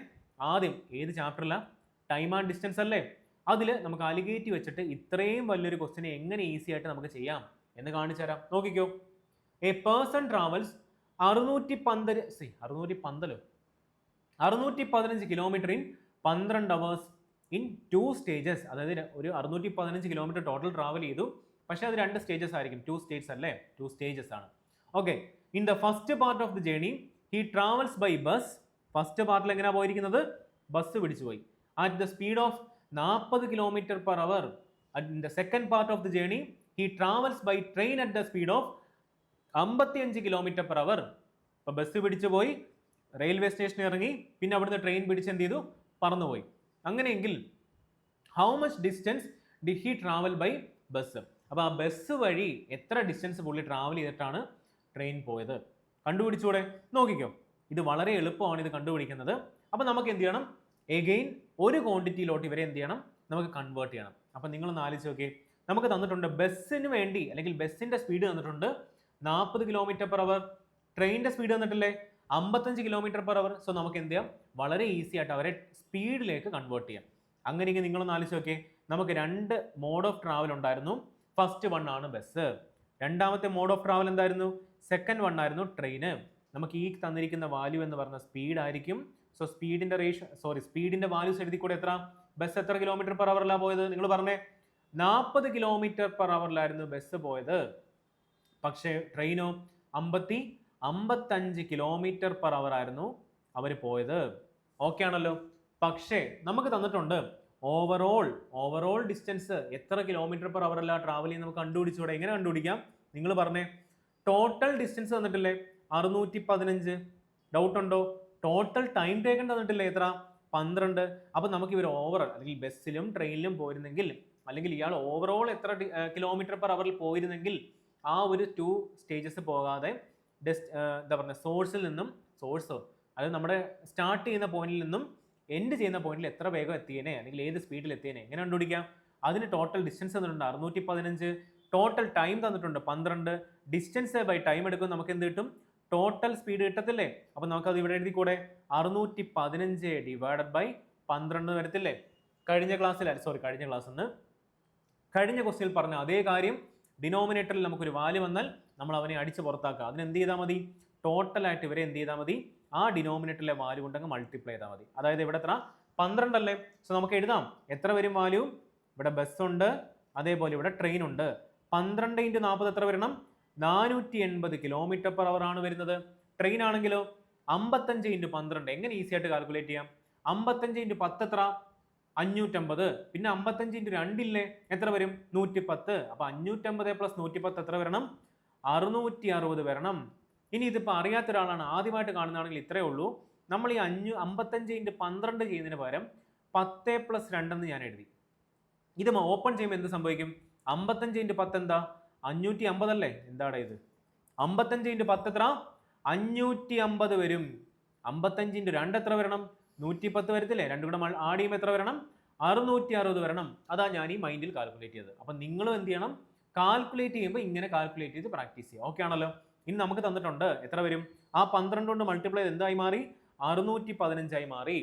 ആദ്യം ഏത് ചാപ്റ്ററിലാണ്? ടൈം ആൻഡ് ഡിസ്റ്റൻസ് അല്ലേ? അതിൽ നമുക്ക് അലിഗേറ്റ് വെച്ചിട്ട് ഇത്രയും വലിയൊരു ക്വസ്റ്റ്യനെ എങ്ങനെ ഈസി ആയിട്ട് നമുക്ക് ചെയ്യാം എന്ന് കാണിച്ചു തരാം. നോക്കിക്കോ. A person travels 615 kilometre in 12 hours in 2 stages. അതായത് ഒരു 615 കിലോമീറ്റർ ടോട്ടൽ ട്രാവൽ ചെയ്തു. പക്ഷേ അത് 2 സ്റ്റേജസ് ആയിരിക്കും. 2 സ്റ്റേറ്റ്സ് അല്ലേ? 2 സ്റ്റേജസ് ആണ്. Okay. In the first part of the journey he travels by bus. First പാർട്ടിൽ എങ്ങനെയാണ് പോയിരിക്കുന്നത്? ബസ് പിടിച്ചു പോയി. At the speed of 40 km/h. In the second part of the journey he travels by train at the speed of 55 km/h. അപ്പോൾ bus പിടിച്ചു പോയി, railway സ്റ്റേഷനിൽ ഇറങ്ങി, പിന്നെ അവിടുന്ന് ട്രെയിൻ പിടിച്ച് എന്ത് ചെയ്തു? പറന്നുപോയി. അങ്ങനെയെങ്കിൽ how much distance did he travel by bus? അപ്പോൾ ആ ബസ് വഴി എത്ര ഡിസ്റ്റൻസ് പുള്ളി ട്രാവൽ ചെയ്തിട്ടാണ് ട്രെയിൻ പോയത്? കണ്ടുപിടിച്ചൂടെ? നോക്കിക്കോ, ഇത് വളരെ എളുപ്പമാണ് ഇത് കണ്ടുപിടിക്കുന്നത്. അപ്പോൾ നമുക്ക് എന്ത് ചെയ്യണം? എഗെയിൻ ഒരു ക്വാണ്ടിറ്റിയിലോട്ട് ഇവരെ എന്ത് ചെയ്യണം? നമുക്ക് കൺവേർട്ട് ചെയ്യണം. അപ്പോൾ നിങ്ങളൊന്ന് ആലോചിച്ച് നോക്കിയേ, നമുക്ക് തന്നിട്ടുണ്ട് ബസ്സിന് വേണ്ടി അല്ലെങ്കിൽ ബസ്സിന്റെ സ്പീഡ് തന്നിട്ടുണ്ട് 40 km/h, ട്രെയിനിന്റെ സ്പീഡ് തന്നിട്ടില്ലേ 55 km/h. സോ നമുക്ക് എന്ത് ചെയ്യാം? വളരെ ഈസി ആയിട്ട് അവരെ സ്പീഡിലേക്ക് കൺവേർട്ട് ചെയ്യാം. അങ്ങനെയെങ്കിൽ നിങ്ങളൊന്ന് ആലോചിച്ച് നോക്കിയേ, നമുക്ക് രണ്ട് മോഡ് ഓഫ് ട്രാവൽ ഉണ്ടായിരുന്നു. ഫസ്റ്റ് വൺ ആണ് ബസ്, രണ്ടാമത്തെ മോഡ് ഓഫ് ട്രാവൽ എന്തായിരുന്നു? സെക്കൻഡ് വൺ ആയിരുന്നു ട്രെയിന്. നമുക്ക് ഈ തന്നിരിക്കുന്ന വാല്യൂ എന്ന് പറഞ്ഞ സ്പീഡ് ആയിരിക്കും. സോ സ്പീഡിന്റെ വാല്യൂസ് എഴുതി കൂടെ എത്ര? ബസ് എത്ര km/h പോയത്? നിങ്ങൾ പറഞ്ഞേ. 40 km/h ബസ് പോയത്. പക്ഷേ ട്രെയിനോ 55 km/h ആയിരുന്നു അവർ പോയത്. ഓക്കെ ആണല്ലോ. പക്ഷേ നമുക്ക് തന്നിട്ടുണ്ട് ഓവറോൾ ഡിസ്റ്റൻസ് എത്ര km/h ട്രാവൽ ചെയ്യുന്ന നമുക്ക് കണ്ടുപിടിച്ചൂടെ? എങ്ങനെ കണ്ടുപിടിക്കാം? നിങ്ങൾ പറഞ്ഞേ. ടോട്ടൽ ഡിസ്റ്റൻസ് തന്നിട്ടില്ലേ 615. ഡൗട്ട് ഉണ്ടോ? ടോട്ടൽ ടൈം ടേക്കൺ തന്നിട്ടില്ലേ എത്ര? 12. അപ്പൊ നമുക്ക് ഇവർ ഓവറോൾ അല്ലെങ്കിൽ ബസ്സിലും ട്രെയിനിലും പോയിരുന്നെങ്കിൽ, അല്ലെങ്കിൽ ഇയാൾ ഓവറോൾ എത്ര km/h പോയിരുന്നെങ്കിൽ ആ ഒരു 2 സ്റ്റേജസ് പോകാതെ എന്താ പറയുക സോഴ്സോ അത് നമ്മുടെ സ്റ്റാർട്ട് ചെയ്യുന്ന പോയിന്റിൽ നിന്നും എൻഡ് ചെയ്യുന്ന പോയിന്റിൽ എത്ര വേഗം എത്തിയേനെ അല്ലെങ്കിൽ ഏത് സ്പീഡിൽ എത്തിയേനെ എങ്ങനെ കണ്ടുപിടിക്കാം? അതിന് ടോട്ടൽ ഡിസ്റ്റൻസ് തന്നിട്ടുണ്ട് 615, ടോട്ടൽ ടൈം തന്നിട്ടുണ്ട് 12. ഡിസ്റ്റൻസ് ബൈ ടൈം എടുക്കും, നമുക്ക് എന്ത് കിട്ടും? ടോട്ടൽ സ്പീഡ് കിട്ടത്തില്ലേ? അപ്പൊ നമുക്ക് അത് ഇവിടെ എഴുതി കൂടെ 615 ഡിവൈഡഡ് ബൈ 12 വരത്തില്ലേ? കഴിഞ്ഞ ക്വസ്റ്റ്യനിൽ പറഞ്ഞ അതേ കാര്യം ഡിനോമിനേറ്ററിൽ നമുക്കൊരു വാല്യൂ വന്നാൽ നമ്മൾ അവനെ അടിച്ച് പുറത്താക്കുക. അതിന് എന്ത് ചെയ്താൽ മതി? ടോട്ടലായിട്ട് ഇവരെ എന്ത് ചെയ്താൽ മതി? ആ ഡിനോമിനേറ്ററിലെ വാല്യൂ കൊണ്ടങ്ങ് മൾട്ടിപ്ലൈ ചെയ്താൽ മതി. അതായത് ഇവിടെ എത്ര? 12 അല്ലേ? സോ നമുക്ക് എഴുതാം എത്ര വരും വാല്യൂ? ഇവിടെ ബസ് ഉണ്ട്, അതേപോലെ ഇവിടെ ട്രെയിൻ ഉണ്ട്. 12 × 40 എത്ര വരണം? 480 km/h ആണ് വരുന്നത്. ട്രെയിൻ ആണെങ്കിലോ 55 × 12 എങ്ങനെ ഈസി ആയിട്ട് കാൽക്കുലേറ്റ് ചെയ്യാം? 55 × 10 എത്ര? 550. പിന്നെ 55 × 2 ഇല്ലേ എത്ര വരും? 110. അപ്പൊ 550 + 110 എത്ര വരണം? 660 വരണം. ഇനി ഇതിപ്പോൾ അറിയാത്ത ഒരാളാണ്, ആദ്യമായിട്ട് കാണുന്നതാണെങ്കിൽ ഇത്രയേ ഉള്ളൂ. നമ്മൾ ഈ 55 × 12 ചെയ്യുന്നതിന് പകരം 10 + 2 എന്ന് ഞാൻ എഴുതി. ഇത് ഓപ്പൺ ചെയ്യുമ്പോൾ എന്ത് സംഭവിക്കും? 55 × 10 എന്താ? 550 അല്ലേ? എന്താണ് ഇത്? 55 × 10 എത്ര? 550 വരും. 55 × 2 എത്ര വരണം? 110 വരത്തില്ലേ? രണ്ടും കൂടെ ആഡ് ചെയ്യുമ്പോൾ എത്ര വരണം? 660 വരണം. അതാ ഞാൻ ഈ മൈൻഡിൽ കാൽക്കുലേറ്റ് ചെയ്തത്. അപ്പം നിങ്ങളും എന്ത് ചെയ്യണം? കാൽക്കുലേറ്റ് ചെയ്യുമ്പോൾ ഇങ്ങനെ കാൽക്കുലേറ്റ് ചെയ്ത് പ്രാക്ടീസ് ചെയ്യുക. ഓക്കെ ആണല്ലോ. ഇനി നമുക്ക് തന്നിട്ടുണ്ട് എത്ര വരും? ആ 12 കൊണ്ട് മൾട്ടിപ്ലൈ ചെയ്ത് എന്തായി മാറി? 615 മാറി.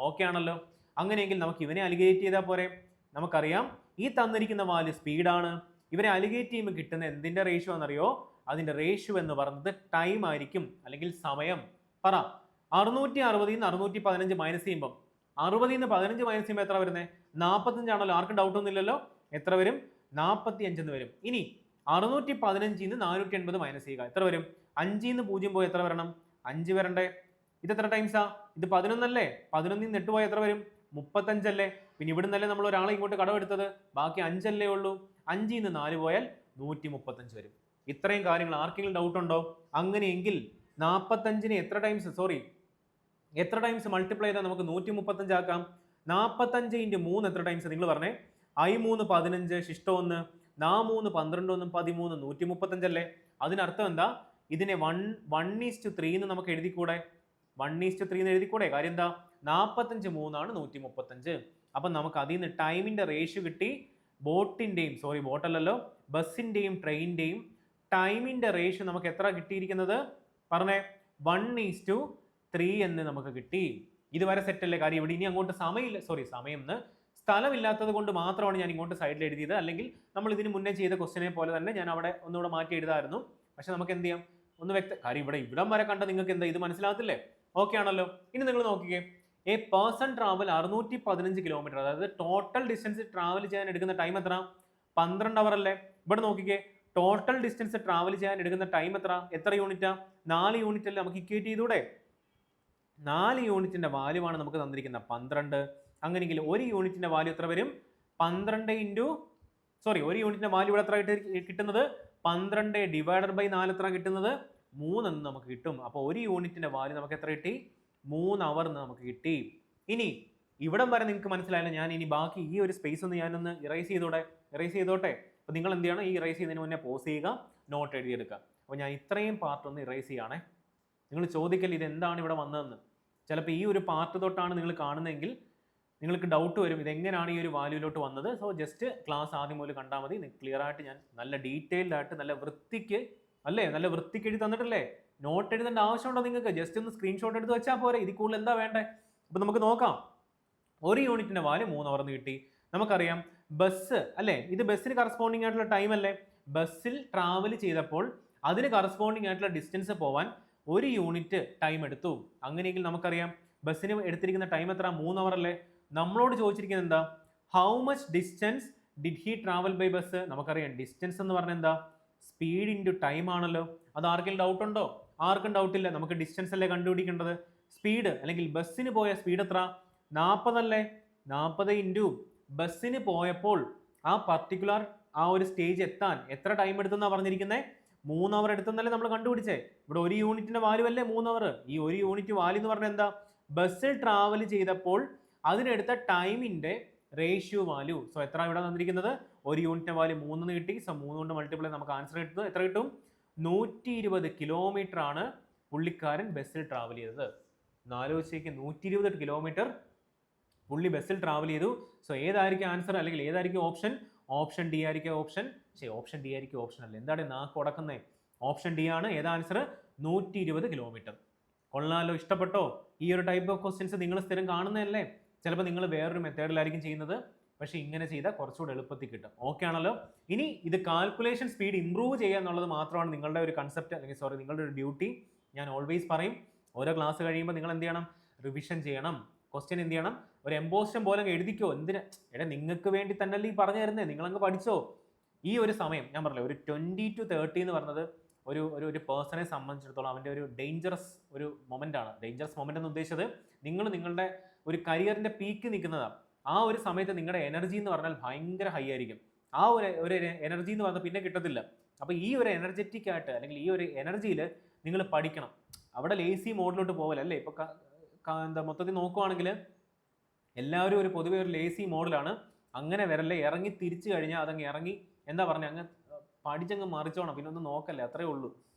ഓക്കെ ആണല്ലോ. അങ്ങനെയെങ്കിൽ നമുക്ക് ഇവനെ അലിഗേറ്റ് ചെയ്താൽ പോരെ? നമുക്കറിയാം ഈ തന്നിരിക്കുന്ന വാല്യൂ സ്പീഡാണ്. ഇവരെ അലിഗേറ്റ് ചെയ്യുമ്പോൾ കിട്ടുന്ന എന്തിന്റെ റേഷ്യോ എന്നറിയോ? അതിന്റെ റേഷ്യോ എന്ന് പറയുന്നത് ടൈം ആയിരിക്കും, അല്ലെങ്കിൽ സമയം. പറ. 660 ന്ന് 615 മൈനസ് ചെയ്യുമ്പോൾ 60 ന്ന് 15 മൈനസ് ചെയ്യുമ്പോൾ എത്ര വരുന്നത്? 45 ആണല്ലോ. ആർക്കും ഡൗട്ട് ഒന്നും ഇല്ലല്ലോ. എത്ര വരും? 45 എന്ന് വരും. ഇനി 615 ന്ന് 480 മൈനസ് ചെയ്യുക, എത്ര വരും? 5 ന്ന് 0 പോയി എത്ര വരണം? 5 വരണ്ടേ? ഇത് എത്ര ടൈംസാ? ഇത് 11 അല്ലേ? 11 ന്ന് 8 പോയി എത്ര വരും? 35 അല്ലേ? പിന്നെ ഇവിടെ നിന്നല്ലേ നമ്മൾ ഒരാളെ ഇങ്ങോട്ട് കടമെടുത്തത്, ബാക്കി 5 അല്ലേ ഉള്ളൂ. 5 ന്ന് 4 പോയാൽ 135 വരും. ഇത്രയും കാര്യങ്ങൾ ആർക്കെങ്കിലും ഡൗട്ട് ഉണ്ടോ? അങ്ങനെയെങ്കിൽ 45നെ എത്ര ടൈംസ് മൾട്ടിപ്ലൈ ചെയ്താൽ നമുക്ക് 135 ആക്കാം? 45 × 3 എത്ര ടൈംസ്? നിങ്ങൾ പറഞ്ഞേ. I3 15, ശിഷ്ടം 1, 4 3 12 13 135 അല്ലേ? അതിനർത്ഥം എന്താ? ഇതിനെ 1:3 എന്ന് നമുക്ക് എഴുതിക്കൂടെ? 1:3 എന്ന് എഴുതിക്കൂടെ? കാര്യം എന്താ? 45 3 ആണ് 135. അപ്പം നമുക്ക് അതിൽ നിന്ന് ടൈമിന്റെ റേഷ്യോ കിട്ടി. ബോട്ടല്ലല്ലോ, ബസ്സിന്റെയും ട്രെയിനിന്റെയും ടൈമിന്റെ റേഷ്യോ നമുക്ക് എത്ര കിട്ടിയിരിക്കുന്നത്? പറഞ്ഞേ. 1:3 എന്ന് നമുക്ക് കിട്ടി. ഇതുവരെ സെറ്റ് അല്ലേ കാര്യം? ഇവിടെ ഇനി അങ്ങോട്ട് സ്ഥലമില്ലാത്തത് കൊണ്ട് മാത്രമാണ് ഞാൻ ഇങ്ങോട്ട് സൈഡിൽ എഴുതിയത്. അല്ലെങ്കിൽ നമ്മൾ ഇതിന് മുന്നേ ചെയ്ത ക്വസ്റ്റിനെ പോലെ തന്നെ ഞാൻ അവിടെ ഒന്നുകൂടെ മാറ്റി എഴുതാമായിരുന്നു. പക്ഷെ നമുക്ക് എന്ത് ചെയ്യാം? കാര്യം ഇവിടം വരെ കണ്ട നിങ്ങൾക്ക് എന്താ ഇത് മനസ്സിലാകത്തില്ലേ? ഓക്കെ ആണല്ലോ. ഇനി നിങ്ങൾ നോക്കിക്കേ, എ പേഴ്സൺ ട്രാവൽ 615 കിലോമീറ്റർ, അതായത് ടോട്ടൽ ഡിസ്റ്റൻസ് ട്രാവൽ ചെയ്യാൻ എടുക്കുന്ന ടൈം എത്ര? 12 അവർ അല്ലേ? ഇവിടെ നോക്കിക്കേ, ടോട്ടൽ ഡിസ്റ്റൻസ് ട്രാവൽ ചെയ്യാൻ എടുക്കുന്ന ടൈം എത്ര യൂണിറ്റാ? 4 യൂണിറ്റ് അല്ലേ? നമുക്ക് ഇക്വേറ്റ് ചെയ്തൂടെ? 4 യൂണിറ്റിന്റെ വാല്യൂ ആണ് നമുക്ക് തന്നിരിക്കുന്നത് 12. അങ്ങനെയെങ്കിൽ ഒരു യൂണിറ്റിന്റെ വാല്യൂ എത്ര വരും? 1 യൂണിറ്റിന്റെ വാല്യൂ ഇവിടെ എത്ര കിട്ടുന്നത്? 12 ഡിവൈഡഡ് ബൈ 4 എത്ര കിട്ടുന്നത്? 3 എന്ന് നമുക്ക് കിട്ടും. അപ്പോൾ ഒരു യൂണിറ്റിന്റെ വാല്യൂ നമുക്ക് എത്ര കിട്ടി? 3 അവർ എന്ന് നമുക്ക് കിട്ടി. ഇനി ഇവിടം വരെ നിങ്ങൾക്ക് മനസ്സിലായല്ലോ. ഞാൻ ഇനി ബാക്കി ഈ ഒരു സ്പേസ് ഒന്ന് ഞാനൊന്ന് ഇറേസ് ചെയ്തോട്ടെ. അപ്പോൾ നിങ്ങൾ എന്ത് ചെയ്യണം, ഈ ഇറേസ് ചെയ്യുന്നതിന് മുന്നേ പോസ് ചെയ്യുക, നോട്ട് എഴുതിയെടുക്കുക. അപ്പോൾ ഞാൻ ഇത്രയും പാർട്ട് ഒന്ന് ഇറേസ് ചെയ്യുകയാണേ. നിങ്ങൾ ചോദിക്കൽ ഇത് എന്താണ് ഇവിടെ വന്നതെന്ന്. ചിലപ്പോൾ ഈ ഒരു പാർട്ട് തൊട്ടാണ് നിങ്ങൾ കാണുന്നതെങ്കിൽ നിങ്ങൾക്ക് ഡൗട്ട് വരും ഇതെങ്ങനെയാണ് ഈ ഒരു വാല്യൂയിലോട്ട് വന്നത്. സോ ജസ്റ്റ് ക്ലാസ് ആദ്യം മുതൽ കണ്ടാൽ മതി. ക്ലിയർ ആയിട്ട് ഞാൻ നല്ല ഡീറ്റെയിൽഡ് ആയിട്ട് നല്ല വൃത്തിക്ക് എഴുതി തന്നിട്ടില്ലേ. നോട്ട് എഴുതേണ്ട ആവശ്യമുണ്ടോ നിങ്ങൾക്ക്? ജസ്റ്റ് ഒന്ന് സ്ക്രീൻഷോട്ട് എടുത്ത് വെച്ചാൽ പോരെ. ഇതിൽ കൂടുതൽ എന്താ വേണ്ടേ? അപ്പോൾ നമുക്ക് നോക്കാം. ഒരു യൂണിറ്റിന്റെ വാല്യൂ 3 അവർ കിട്ടി. നമുക്കറിയാം ബസ് അല്ലേ, ഇത് ബസ്സിന് കറസ്പോണ്ടിങ് ആയിട്ടുള്ള ടൈം അല്ലേ. ബസ്സിൽ ട്രാവൽ ചെയ്തപ്പോൾ അതിന് കറസ്പോണ്ടിങ് ആയിട്ടുള്ള ഡിസ്റ്റൻസ് പോവാൻ 1 യൂണിറ്റ് ടൈം എടുത്തു. അങ്ങനെയെങ്കിൽ നമുക്കറിയാം ബസ്സിന് എടുത്തിരിക്കുന്ന ടൈം എത്ര? 3 അവർ അല്ലേ. നമ്മളോട് ചോദിച്ചിരിക്കുന്നത് എന്താ? How much distance did he travel by bus? നമുക്കറിയാം ഡിസ്റ്റൻസ് എന്ന് പറഞ്ഞാൽ എന്താ? സ്പീഡ് ഇൻറ്റു ടൈം ആണല്ലോ. അത് ആർക്കെങ്കിലും ഡൗട്ട് ഉണ്ടോ? ആർക്കും ഡൗട്ട് ഇല്ല. നമുക്ക് ഡിസ്റ്റൻസ് അല്ലേ കണ്ടുപിടിക്കേണ്ടത്. സ്പീഡ് അല്ലെങ്കിൽ ബസ്സിന് പോയ സ്പീഡ് എത്ര? 40 അല്ലേ. 40 ഇൻറ്റു ബസ്സിന് പോയപ്പോൾ ആ പർട്ടിക്കുലർ ആ ഒരു സ്റ്റേജ് എത്താൻ എത്ര ടൈം എടുത്തെന്നാണ് പറഞ്ഞിരിക്കുന്നത്? 3 അവർ എടുത്തെന്നല്ലേ നമ്മൾ കണ്ടുപിടിച്ചേ. ഇവിടെ 1 യൂണിറ്റിന്റെ വാല്യൂ അല്ലേ 3 അവർ. ഈ 1 യൂണിറ്റ് വാല്യൂ എന്ന് പറഞ്ഞാൽ എന്താ? ബസ്സിൽ ട്രാവൽ ചെയ്തപ്പോൾ അതിനെടുത്ത ടൈമിന്റെ റേഷ്യോ വാല്യൂ. സോ എത്ര ഇവിടെ തന്നിരിക്കുന്നത്? 1 യൂണിറ്റിന്റെ വാല്യൂ 3 കിട്ടി. സോ 3 കൊണ്ട് മൾട്ടിപ്ലൈ നമുക്ക് ആൻസർ കിട്ടുന്നത് എത്ര കിട്ടും? 120 കിലോമീറ്റർ ആണ് പുള്ളിക്കാരൻ ബസ്സിൽ ട്രാവൽ ചെയ്തത്. ആലോചിച്ചേക്ക്, 120 കിലോമീറ്റർ പുള്ളി ബസ്സിൽ ട്രാവൽ ചെയ്തു. സോ ഏതായിരിക്കും ആൻസർ അല്ലെങ്കിൽ ഏതായിരിക്കും ഓപ്ഷൻ? ഓപ്ഷൻ ഡി ആയിരിക്കും ഓപ്ഷൻ. ഓപ്ഷൻ ഡി ആയിരിക്കും ഓപ്ഷൻ അല്ലേ. എന്താണ് നാക്ക് ഉടക്കുന്നത്? ഓപ്ഷൻ ഡി ആണ്. ഏതാ ആൻസർ? 120 കിലോമീറ്റർ. കൊള്ളാലോ, ഇഷ്ടപ്പെട്ടോ? ഈ ഒരു ടൈപ്പ് ഓഫ് ക്വസ്റ്റ്യൻസ് നിങ്ങൾ സ്ഥിരം കാണുന്നതല്ലേ. ചിലപ്പോൾ നിങ്ങൾ വേറൊരു മെത്തേഡിലായിരിക്കും ചെയ്യുന്നത്, പക്ഷേ ഇങ്ങനെ ചെയ്താൽ കുറച്ചുകൂടെ എളുപ്പത്തിൽ കിട്ടും. ഓക്കെ ആണല്ലോ. ഇനി ഇത് കാൽക്കുലേഷൻ സ്പീഡ് ഇംപ്രൂവ് ചെയ്യുക എന്നുള്ളത് മാത്രമാണ് നിങ്ങളുടെ ഒരു കൺസെപ്റ്റ് അല്ലെങ്കിൽ നിങ്ങളുടെ ഒരു ഡ്യൂട്ടി. ഞാൻ ഓൾവേസ് പറയും, ഓരോ ക്ലാസ് കഴിയുമ്പോൾ നിങ്ങൾ എന്ത് ചെയ്യണം? റിവിഷൻ ചെയ്യണം. ക്വസ്റ്റ്യൻ എന്ത് ചെയ്യണം? ഒരു എംബോസ്റ്റൻ പോലെ എഴുതിക്കോ. എന്തിനാ നിങ്ങൾക്ക് വേണ്ടി തന്നെയല്ലേ ഈ പറഞ്ഞു തരുന്നത്. നിങ്ങളങ്ങ് പഠിച്ചോ. ഈ ഒരു സമയം ഞാൻ പറഞ്ഞില്ല, ഒരു 20 to 30 എന്ന് പറഞ്ഞത് ഒരു പേഴ്സണെ സംബന്ധിച്ചിടത്തോളം അവൻ്റെ ഒരു ഡേഞ്ചറസ് ഒരു മൊമെൻ്റ് ആണ്. ഡേഞ്ചറസ് മൊമെൻ്റ് എന്ന് ഉദ്ദേശിച്ചത് നിങ്ങളുടെ ഒരു കരിയറിൻ്റെ പീക്ക് നിൽക്കുന്നതാണ്. ആ ഒരു സമയത്ത് നിങ്ങളുടെ എനർജി എന്ന് പറഞ്ഞാൽ ഭയങ്കര ഹൈ ആയിരിക്കും. ആ ഒരു എനർജി എന്ന് പറഞ്ഞാൽ പിന്നെ കിട്ടത്തില്ല. അപ്പോൾ ഈ ഒരു എനർജറ്റിക് ആയിട്ട് അല്ലെങ്കിൽ ഈ ഒരു എനർജിയിൽ നിങ്ങൾ പഠിക്കണം. അവിടെ ലേസി മോഡിലോട്ട് പോകലല്ലേ. ഇപ്പോൾ എന്താ മൊത്തത്തിൽ നോക്കുവാണെങ്കിൽ എല്ലാവരും ഒരു പൊതുവെ ഒരു ലേസി മോഡിലാണ്. അങ്ങനെ വരല്ലേ. ഇറങ്ങി തിരിച്ചു കഴിഞ്ഞാൽ അതങ്ങ് ഇറങ്ങി എന്താ പറഞ്ഞത് അങ്ങ് പഠിച്ചങ്ങ് മറിച്ചോണം. പിന്നെ ഒന്നും നോക്കല്ലേ, അത്രേ ഉള്ളൂ.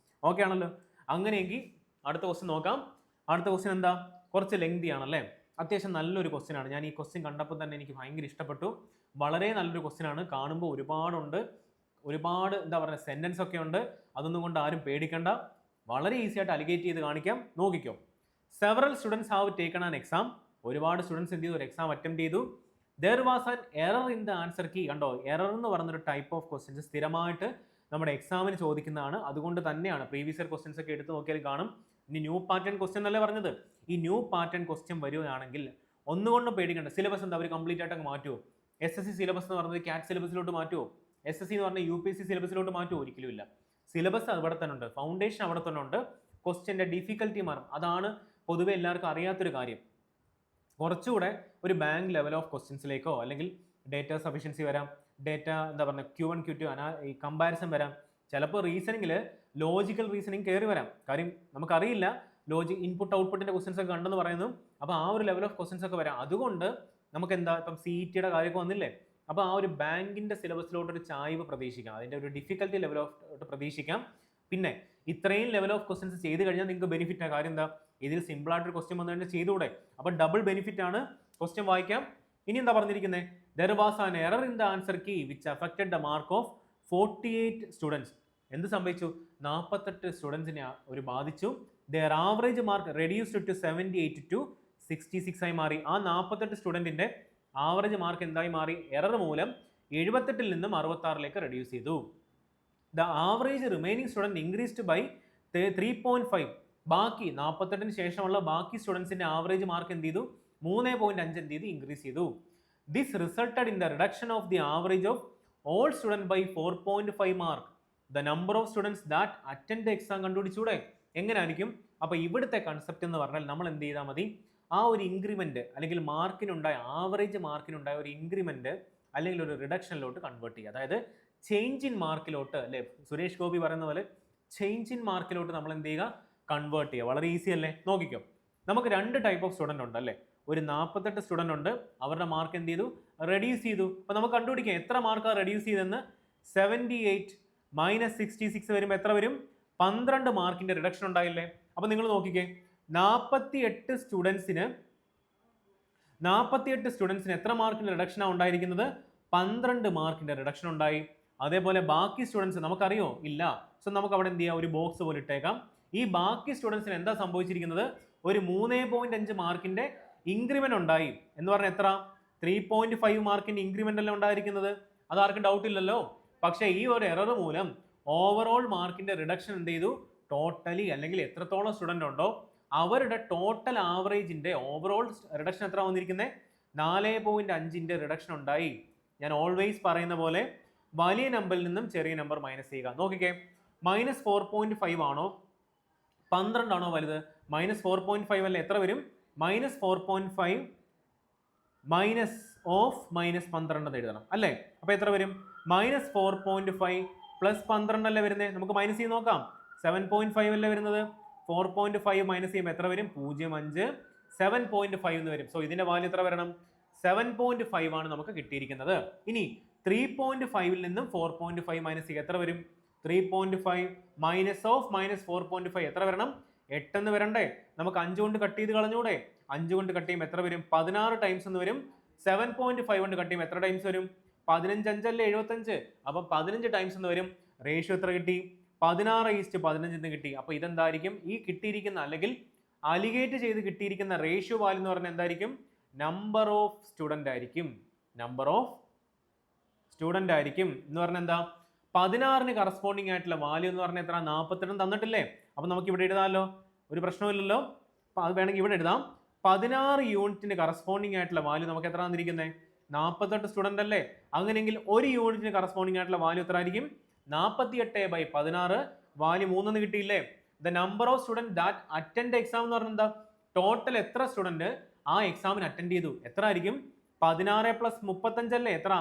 ഓക്കെ ആണല്ലോ. അങ്ങനെയെങ്കിൽ അടുത്ത ക്വസ്റ്റ്യൻ നോക്കാം. അടുത്ത ക്വസ്റ്റ്യൻ എന്താ? കുറച്ച് ലെങ്തി ആണല്ലേ. അത്യാവശ്യം നല്ലൊരു ക്വസ്റ്റ്യൻ ആണ്. ഞാൻ ഈ ക്വസ്റ്റ്യൻ കണ്ടപ്പോൾ തന്നെ എനിക്ക് ഭയങ്കര ഇഷ്ടപ്പെട്ടു. വളരെ നല്ലൊരു ക്വസ്റ്റ്യൻ ആണ്. കാണുമ്പോൾ ഒരുപാട് എന്താ പറയുക സെൻറ്റൻസ് ഒക്കെ ഉണ്ട്. അതൊന്നും കൊണ്ട് ആരും പേടിക്കണ്ട. വളരെ ഈസി ആയിട്ട് അലിഗേറ്റ് ചെയ്ത് കാണിക്കാം. നോക്കിക്കോ. Several students have taken an exam. ഒരുപാട് സ്റ്റുഡൻസ് എന്ത് ചെയ്തു? ഒരു എക്സാം അറ്റംപ്റ്റ് ചെയ്തു. There was an error in the answer key. കണ്ടോ, എറർ എന്ന് പറഞ്ഞൊരു ടൈപ്പ് ഓഫ് ക്വസ്റ്റ്യൻസ് സ്ഥിരമായിട്ട് നമ്മുടെ എക്സാമിന് ചോദിക്കുന്നതാണ്. അതുകൊണ്ട് തന്നെയാണ് പ്രീവിയസ് ഇയർ ക്വസ്റ്റ്യൻസ് ഒക്കെ എടുത്ത് നോക്കിയാൽ കാണും. ഇനി ന്യൂ പാറ്റേൺ ക്വസ്റ്റ്യൻ അല്ലേ പറഞ്ഞത്. ഈ ന്യൂ പാറ്റേൺ ക്വസ്റ്റ്യൻ വരികയാണെങ്കിൽ ഒന്നുകൊണ്ടും പേടിക്കണ്ട. സിലബസ് എന്താ അവർ കംപ്ലീറ്റ് ആയിട്ട് അങ്ങ് മാറ്റുമോ? SSC സിലബസ് എന്ന് പറഞ്ഞത് CAT സിലബസിലോട്ട് മാറ്റുമോ? SSC എന്ന് പറഞ്ഞാൽ UPSC സിലബസിലോട്ട് മാറ്റുമോ? ഒരിക്കലും ഇല്ല. സിലബസ് അവിടെ തന്നെ ഉണ്ട്, ഫൗണ്ടേഷൻ അവിടെ തന്നെ ഉണ്ട്. ക്വസ്റ്റ്യൻ്റെ ഡിഫിക്കൽറ്റി മാറും. അതാണ് പൊതുവെ എല്ലാവർക്കും അറിയാത്തൊരു കാര്യം. കുറച്ചുകൂടെ ഒരു ബാങ്ക് ലെവൽ ഓഫ് ക്വസ്റ്റ്യൻസിലേക്കോ അല്ലെങ്കിൽ ഡേറ്റ സഫിഷ്യൻസി വരാം, ഡേറ്റ എന്താ പറയുക Q1 Q2 ഈ കമ്പാരിസൺ വരാം. ചിലപ്പോൾ റീസണിങ്ങിൽ ലോജിക്കൽ റീസണിങ് കയറി വരാം. കാര്യം നമുക്കറിയില്ല ഇൻപുട്ട് ഔട്ട്പുട്ടിൻ്റെ ക്വസ്റ്റ്യൻസ് ഒക്കെ കണ്ടെന്ന് പറയുന്നു. അപ്പോൾ ആ ഒരു ലെവൽ ഓഫ് ക്വസ്റ്റ്യൻസ് ഒക്കെ വരാം. അതുകൊണ്ട് നമുക്ക് എന്താ ഇപ്പം CETയുടെ കാര്യമൊക്കെ വന്നില്ലേ. അപ്പോൾ ആ ഒരു ബാങ്കിൻ്റെ സിലബസിലോട്ടൊരു ചായ്വ് പ്രതീക്ഷിക്കാം. അതിൻ്റെ ഒരു ഡിഫിക്കൽറ്റി ലെവൽ ഓഫ് പ്രതീക്ഷിക്കാം. പിന്നെ ഇത്രയും ലെവൽ ഓഫ് ക്വസ്റ്റ്യൻസ് ചെയ്ത് കഴിഞ്ഞാൽ നിങ്ങൾക്ക് ബെനിഫിറ്റ് ആണ്. കാര്യം എന്താ, ഇതിൽ സിമ്പിളായിട്ടൊരു ക്വസ്റ്റ്യൻ വന്നു കഴിഞ്ഞാൽ ചെയ്തുകൂടെ. അപ്പോൾ ഡബിൾ ബെനിഫിറ്റ് ആണ്. ക്വസ്റ്റ്യൻ വായിക്കാം. ഇനി എന്താ പറഞ്ഞിരിക്കുന്നത്? There was an error in the answer key which affected the mark of 48 students. എന്ത് സംഭവിച്ചു? 48 സ്റ്റുഡൻസിനെ ഒരു ബാധിച്ചു. Their average mark reduced to 78 to 66 ആയി മാറി. ആ 48 സ്റ്റുഡൻറ്റിൻ്റെ ആവറേജ് മാർക്ക് എന്തായി മാറി? എറർ മൂലം 78 നിന്നും 66 റെഡ്യൂസ് ചെയ്തു. The average remaining student increased by 3.5. ബാക്കി 48 ശേഷമുള്ള ബാക്കി സ്റ്റുഡൻസിൻ്റെ ആവറേജ് മാർക്ക് എന്ത് ചെയ്തു? 3.5 എന്ത് ചെയ്തു? ഇൻക്രീസ് ചെയ്തു. This resulted in the reduction of the average of all student by 4.5 mark. The number of students that attend the exam കണ്ടുപിടിച്ചൂടെ? എങ്ങനെയായിരിക്കും? അപ്പോൾ ഇവിടുത്തെ കൺസെപ്റ്റ് എന്ന് പറഞ്ഞാൽ നമ്മൾ എന്ത് ചെയ്താൽ മതി? ആ ഒരു ഇൻക്രിമെൻറ്റ് അല്ലെങ്കിൽ ആവറേജ് മാർക്കിനുണ്ടായ ഒരു ഇൻക്രിമെൻറ്റ് അല്ലെങ്കിൽ ഒരു റിഡക്ഷനിലോട്ട് കൺവേർട്ട് ചെയ്യുക. അതായത് ചേഞ്ച് ഇൻ മാർക്കിലോട്ട് അല്ലേ, സുരേഷ് ഗോപി പറയുന്ന പോലെ ചേഞ്ച് ഇൻ മാർക്കിലോട്ട് നമ്മൾ എന്ത് ചെയ്യുക? കൺവേർട്ട് ചെയ്യുക. വളരെ ഈസി അല്ലേ? നോക്കിക്കോ, നമുക്ക് 2 ടൈപ്പ് ഓഫ് സ്റ്റുഡൻറ്റ് ഉണ്ട് അല്ലേ. ഒരു 48 സ്റ്റുഡൻ്റ് ഉണ്ട്, അവരുടെ മാർക്ക് എന്ത് ചെയ്തു, റെഡ്യൂസ് ചെയ്തു. അപ്പോൾ നമുക്ക് കണ്ടുപിടിക്കാം എത്ര മാർക്കാണ് റെഡ്യൂസ് ചെയ്തെന്ന്. 78 - 66 വരുമ്പോൾ എത്ര വരും, 12 മാർക്കിന്റെ റിഡക്ഷൻ ഉണ്ടായില്ലേ. അപ്പോൾ നിങ്ങൾ നോക്കിക്കേ, 48 സ്റ്റുഡൻസിന് എത്ര മാർക്കിന്റെ റിഡക്ഷനാണ് ഉണ്ടായിരിക്കുന്നത്, 12 മാർക്കിന്റെ റിഡക്ഷൻ ഉണ്ടായി. അതേപോലെ ബാക്കി സ്റ്റുഡൻസ് നമുക്കറിയോ ഇല്ല. സോ നമുക്ക് അവിടെ എന്ത് ചെയ്യാം, ഒരു ബോക്സ് പോലെ ഇട്ടേക്കാം. ഈ ബാക്കി സ്റ്റുഡൻസിന് എന്താ സംഭവിച്ചിരിക്കുന്നത്, ഒരു 3.5 മാർക്കിന്റെ ഇൻക്രിമെന്റ് ഉണ്ടായി എന്ന് പറഞ്ഞാൽ എത്ര, 3.5 മാർക്കിന്റെ ഇൻക്രിമെന്റ് അല്ലേ ഉണ്ടായിരിക്കുന്നത്. അതാർക്കും ഡൗട്ട് ഇല്ലല്ലോ. പക്ഷേ ഈ ഒരു എറർ മൂലം ഓവറോൾ മാർക്കിന്റെ റിഡക്ഷൻ എന്ത് ചെയ്തു, ടോട്ടലി അല്ലെങ്കിൽ എത്രത്തോളം സ്റ്റുഡൻ്റ് ഉണ്ടോ അവരുടെ ടോട്ടൽ ആവറേജിന്റെ ഓവറോൾ റിഡക്ഷൻ എത്ര വന്നിരിക്കുന്നത്, 4.5ന്റെ റിഡക്ഷൻ ഉണ്ടായി. ഞാൻ ഓൾവേസ് പറയുന്ന പോലെ വലിയ നമ്പറിൽ നിന്നും ചെറിയ നമ്പർ മൈനസ് ചെയ്യുക. നോക്കിക്കേ, -4.5 ആണോ 12 ആണോ വലുത്, -4.5 അല്ലേ, എത്ര വരും, -4.5 മൈനസ് ഓഫ് -12 എന്ന് എഴുതണം അല്ലേ. അപ്പൊ എത്ര വരും, -4.5 പ്ലസ് 12 അല്ലേ വരുന്നത്. നമുക്ക് മൈനസ് ചെയ്ത് നോക്കാം. 7.5 അല്ലേ വരുന്നത്. 4.5 മൈനസ് ചെയ്യുമ്പോൾ എത്ര വരും, 0.5 7.5 എന്ന് വരും. സോ ഇതിന്റെ വാല്യൂ എത്ര വരണം, 7.5 ആണ് നമുക്ക് കിട്ടിയിരിക്കുന്നത്. ഇനി 3.5ൽ നിന്നും 4.5 മൈനസ് ചെയ്യുക, എത്ര വരും, 3.5 മൈനസ് ഓഫ് -4.5 എത്ര വരണം, 8 എന്ന് വരണ്ടേ. നമുക്ക് 5 കൊണ്ട് കട്ട് ചെയ്ത് കളഞ്ഞൂടെ, 5 കൊണ്ട് കട്ട് ചെയ്യുമ്പോൾ എത്ര വരും, 16 ടൈംസ് എന്ന് വരും. 7.5 കൊണ്ട് കട്ട് ചെയ്യുമ്പോൾ എത്ര ടൈംസ് വരും, 15 അല്ലേ 75, അപ്പം 15 ടൈംസ് എന്ന് വരും. റേഷ്യോ എത്ര കിട്ടി, 16:15 എന്ന് കിട്ടി. അപ്പോൾ ഇതെന്തായിരിക്കും, ഈ കിട്ടിയിരിക്കുന്ന അല്ലെങ്കിൽ അലിഗേറ്റ് ചെയ്ത് കിട്ടിയിരിക്കുന്ന റേഷ്യോ വാല്യൂ എന്ന് പറഞ്ഞാൽ എന്തായിരിക്കും, നമ്പർ ഓഫ് സ്റ്റുഡൻ്റ് ആയിരിക്കും. നമ്പർ ഓഫ് സ്റ്റുഡൻ്റ് ആയിരിക്കും എന്ന് പറഞ്ഞാൽ എന്താ, 16ന് കറസ്പോണ്ടിങ് ആയിട്ടുള്ള വാല്യൂ എന്ന് പറഞ്ഞാൽ എത്ര, 48 തന്നിട്ടില്ലേ. അപ്പം നമുക്ക് ഇവിടെ എഴുതാമല്ലോ, ഒരു പ്രശ്നമില്ലല്ലോ. അപ്പം അത് വേണമെങ്കിൽ ഇവിടെ എഴുതാം. 16 യൂണിറ്റിന് കറസ്പോണ്ടിങ് ആയിട്ടുള്ള വാല്യൂ നമുക്ക് എത്ര തന്നിരിക്കുന്നത്, 48 സ്റ്റുഡൻ്റ് അല്ലേ. അങ്ങനെയെങ്കിൽ ഒരു യൂണിറ്റിന് കറസ്പോണ്ടിങ് ആയിട്ടുള്ള വാല്യൂ എത്ര ആയിരിക്കും, 48/16 വാല്യൂ 3 എന്ന് കിട്ടിയില്ലേ. The number of student that attend exam എന്ന് പറഞ്ഞാൽ എന്താ, ടോട്ടൽ എത്ര സ്റ്റുഡൻറ് ആ എക്സാമിന് അറ്റൻഡ് ചെയ്തു, എത്ര ആയിരിക്കും, 16 + 35 അല്ലേ എത്ര.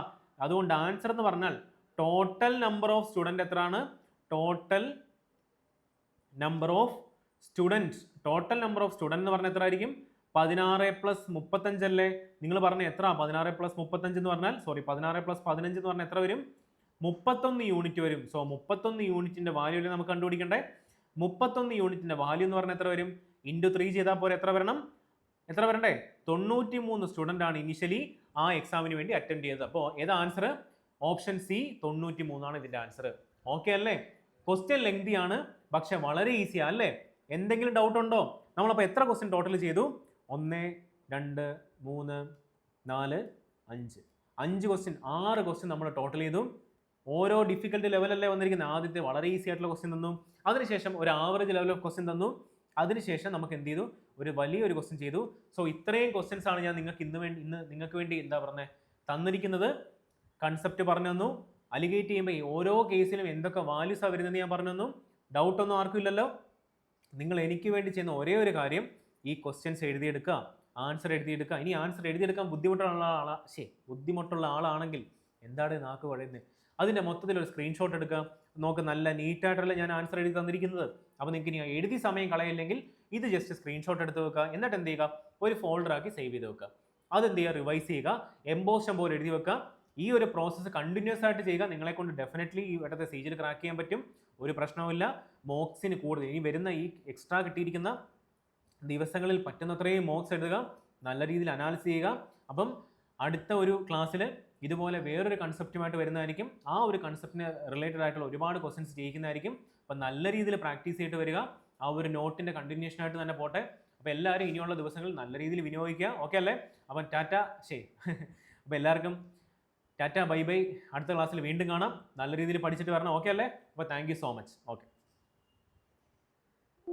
അതുകൊണ്ട് ആൻസർ എന്ന് പറഞ്ഞാൽ ടോട്ടൽ നമ്പർ ഓഫ് സ്റ്റുഡൻറ് എത്രയാണ്, ടോട്ടൽ നമ്പർ ഓഫ് സ്റ്റുഡൻറ് എന്ന് പറഞ്ഞാൽ എത്ര ആയിരിക്കും, 16 + 35 അല്ലേ. നിങ്ങൾ പറഞ്ഞ എത്ര, 16 + 35 എന്ന് പറഞ്ഞാൽ 16 + 15 എന്ന് പറഞ്ഞാൽ എത്ര വരും, 31 യൂണിറ്റ് വരും. സോ 31 യൂണിറ്റിന്റെ വാല്യൂ അല്ലേ നമുക്ക് കണ്ടുപിടിക്കണ്ടേ. 31 യൂണിറ്റിന്റെ വാല്യൂ എന്ന് പറഞ്ഞാൽ എത്ര വരും, × 3 ചെയ്താൽ പോലെ എത്ര വരണം, എത്ര വരണ്ടേ, 93 സ്റ്റുഡൻ്റ് ആണ് ഇനിഷ്യലി ആ എക്സാമിന് വേണ്ടി അറ്റൻഡ് ചെയ്തത്. അപ്പോൾ ഏതാ ആൻസർ, ഓപ്ഷൻ സി 93 ആണ് ഇതിന്റെ ആൻസർ. ഓക്കെ അല്ലേ. ക്വസ്റ്റ്യൻ ലെങ്തി ആണ്, പക്ഷെ വളരെ ഈസി അല്ലേ. എന്തെങ്കിലും ഡൗട്ട് ഉണ്ടോ? നമ്മളപ്പോൾ എത്ര ക്വസ്റ്റ്യൻ ടോട്ടൽ ചെയ്തു, 1 2 3 4 5 5 ക്വസ്റ്റ്യൻ, 6 ക്വസ്റ്റ്യൻ നമ്മൾ ടോട്ടൽ ചെയ്തു. ഓരോ ഡിഫിക്കൽട്ടി ലെവലല്ലേ വന്നിരിക്കുന്നത്. ആദ്യത്തെ വളരെ ഈസി ആയിട്ടുള്ള ക്വസ്റ്റ്യൻ തന്നു, അതിനുശേഷം ഒരു ആവറേജ് ലെവൽ ഓഫ് ക്വസ്റ്റ്യൻ തന്നു, അതിനുശേഷം നമുക്ക് എന്ത് ചെയ്തു, ഒരു വലിയൊരു ക്വസ്റ്റ്യൻ ചെയ്തു. സോ ഇത്രയും ക്വസ്റ്റ്യൻസ് ആണ് ഞാൻ നിങ്ങൾക്ക് ഇന്ന് നിങ്ങൾക്ക് വേണ്ടി എന്താ പറഞ്ഞത് തന്നിരിക്കുന്നത്. കൺസെപ്റ്റ് പറഞ്ഞു തന്നു, അലിഗേറ്റ് ചെയ്യുമ്പോൾ ഓരോ കേസിലും എന്തൊക്കെ വാല്യൂസാണ് വരുന്നതെന്ന് ഞാൻ പറഞ്ഞു തന്നു. ഡൗട്ടൊന്നും ആർക്കും ഇല്ലല്ലോ. നിങ്ങൾ എനിക്ക് വേണ്ടി ചെയ്യുന്ന ഒരേ ഒരു കാര്യം, ഈ ക്വസ്റ്റ്യൻസ് എഴുതിയെടുക്കുക, ആൻസർ എഴുതിയെടുക്കുക. ഇനി ആൻസർ എഴുതിയെടുക്കാൻ ബുദ്ധിമുട്ടുള്ള ആളാണെങ്കിൽ എന്താണ് നാക്ക് വഴയുന്നത്, അതിൻ്റെ മൊത്തത്തിൽ ഒരു സ്ക്രീൻഷോട്ട് എടുക്കുക. നമുക്ക് നല്ല നീറ്റായിട്ടല്ല ഞാൻ ആൻസർ എഴുതി തന്നിരിക്കുന്നത്. അപ്പോൾ നിങ്ങൾക്ക് ഇനി എഴുതി സമയം കളയില്ലെങ്കിൽ ഇത് ജസ്റ്റ് സ്ക്രീൻഷോട്ട് എടുത്ത് വെക്കുക. എന്നിട്ട് എന്ത് ചെയ്യുക, ഒരു ഫോൾഡറാക്കി സേവ് ചെയ്ത് വെക്കുക. അതെന്ത് ചെയ്യുക, റിവൈസ് ചെയ്യുക, എംബോസ് പോലെ എഴുതി വെക്കുക. ഈ ഒരു പ്രോസസ്സ് കണ്ടിന്യൂസ് ആയിട്ട് ചെയ്യുക. നിങ്ങളെ കൊണ്ട് ഡെഫിനറ്റ്ലി ഈ ഇവിടുത്തെ സീജിൽ ക്രാക്ക് ചെയ്യാൻ പറ്റും, ഒരു പ്രശ്നവുമില്ല. മോക്സിന് കൂടുതൽ ഇനി വരുന്ന ഈ എക്സ്ട്രാ കിട്ടിയിരിക്കുന്ന ദിവസങ്ങളിൽ പറ്റുന്നത്രയും മോക്സ് എഴുതുക, നല്ല രീതിയിൽ അനാലിസിസ് ചെയ്യുക. അപ്പം അടുത്ത ഒരു ക്ലാസ്സിൽ ഇതുപോലെ വേറൊരു കൺസെപ്റ്റുമായിട്ട് വരുന്നതായിരിക്കും. ആ ഒരു കൺസെപ്റ്റിന് റിലേറ്റഡ് ആയിട്ടുള്ള ഒരുപാട് ക്വസ്റ്റ്യൻസ് ചെയ്യിക്കുന്നതായിരിക്കും. അപ്പം നല്ല രീതിയിൽ പ്രാക്ടീസ് ചെയ്തിട്ട് വരിക. ആ ഒരു നോട്ടിൻ്റെ കണ്ടിന്യൂഷൻ ആയിട്ട് തന്നെ പോട്ടെ. അപ്പോൾ എല്ലാവരും ഇനിയുള്ള ദിവസങ്ങളിൽ നല്ല രീതിയിൽ വിനിയോഗിക്കുക. ഓക്കെ അല്ലേ. അപ്പം ടാറ്റ, ശരി. അപ്പോൾ എല്ലാവർക്കും ടാറ്റ, ബൈ ബൈ. അടുത്ത ക്ലാസ്സിൽ വീണ്ടും കാണാം. നല്ല രീതിയിൽ പഠിച്ചിട്ട് വരണം. ഓക്കെ അല്ലേ. അപ്പോൾ thank you so much. Okay.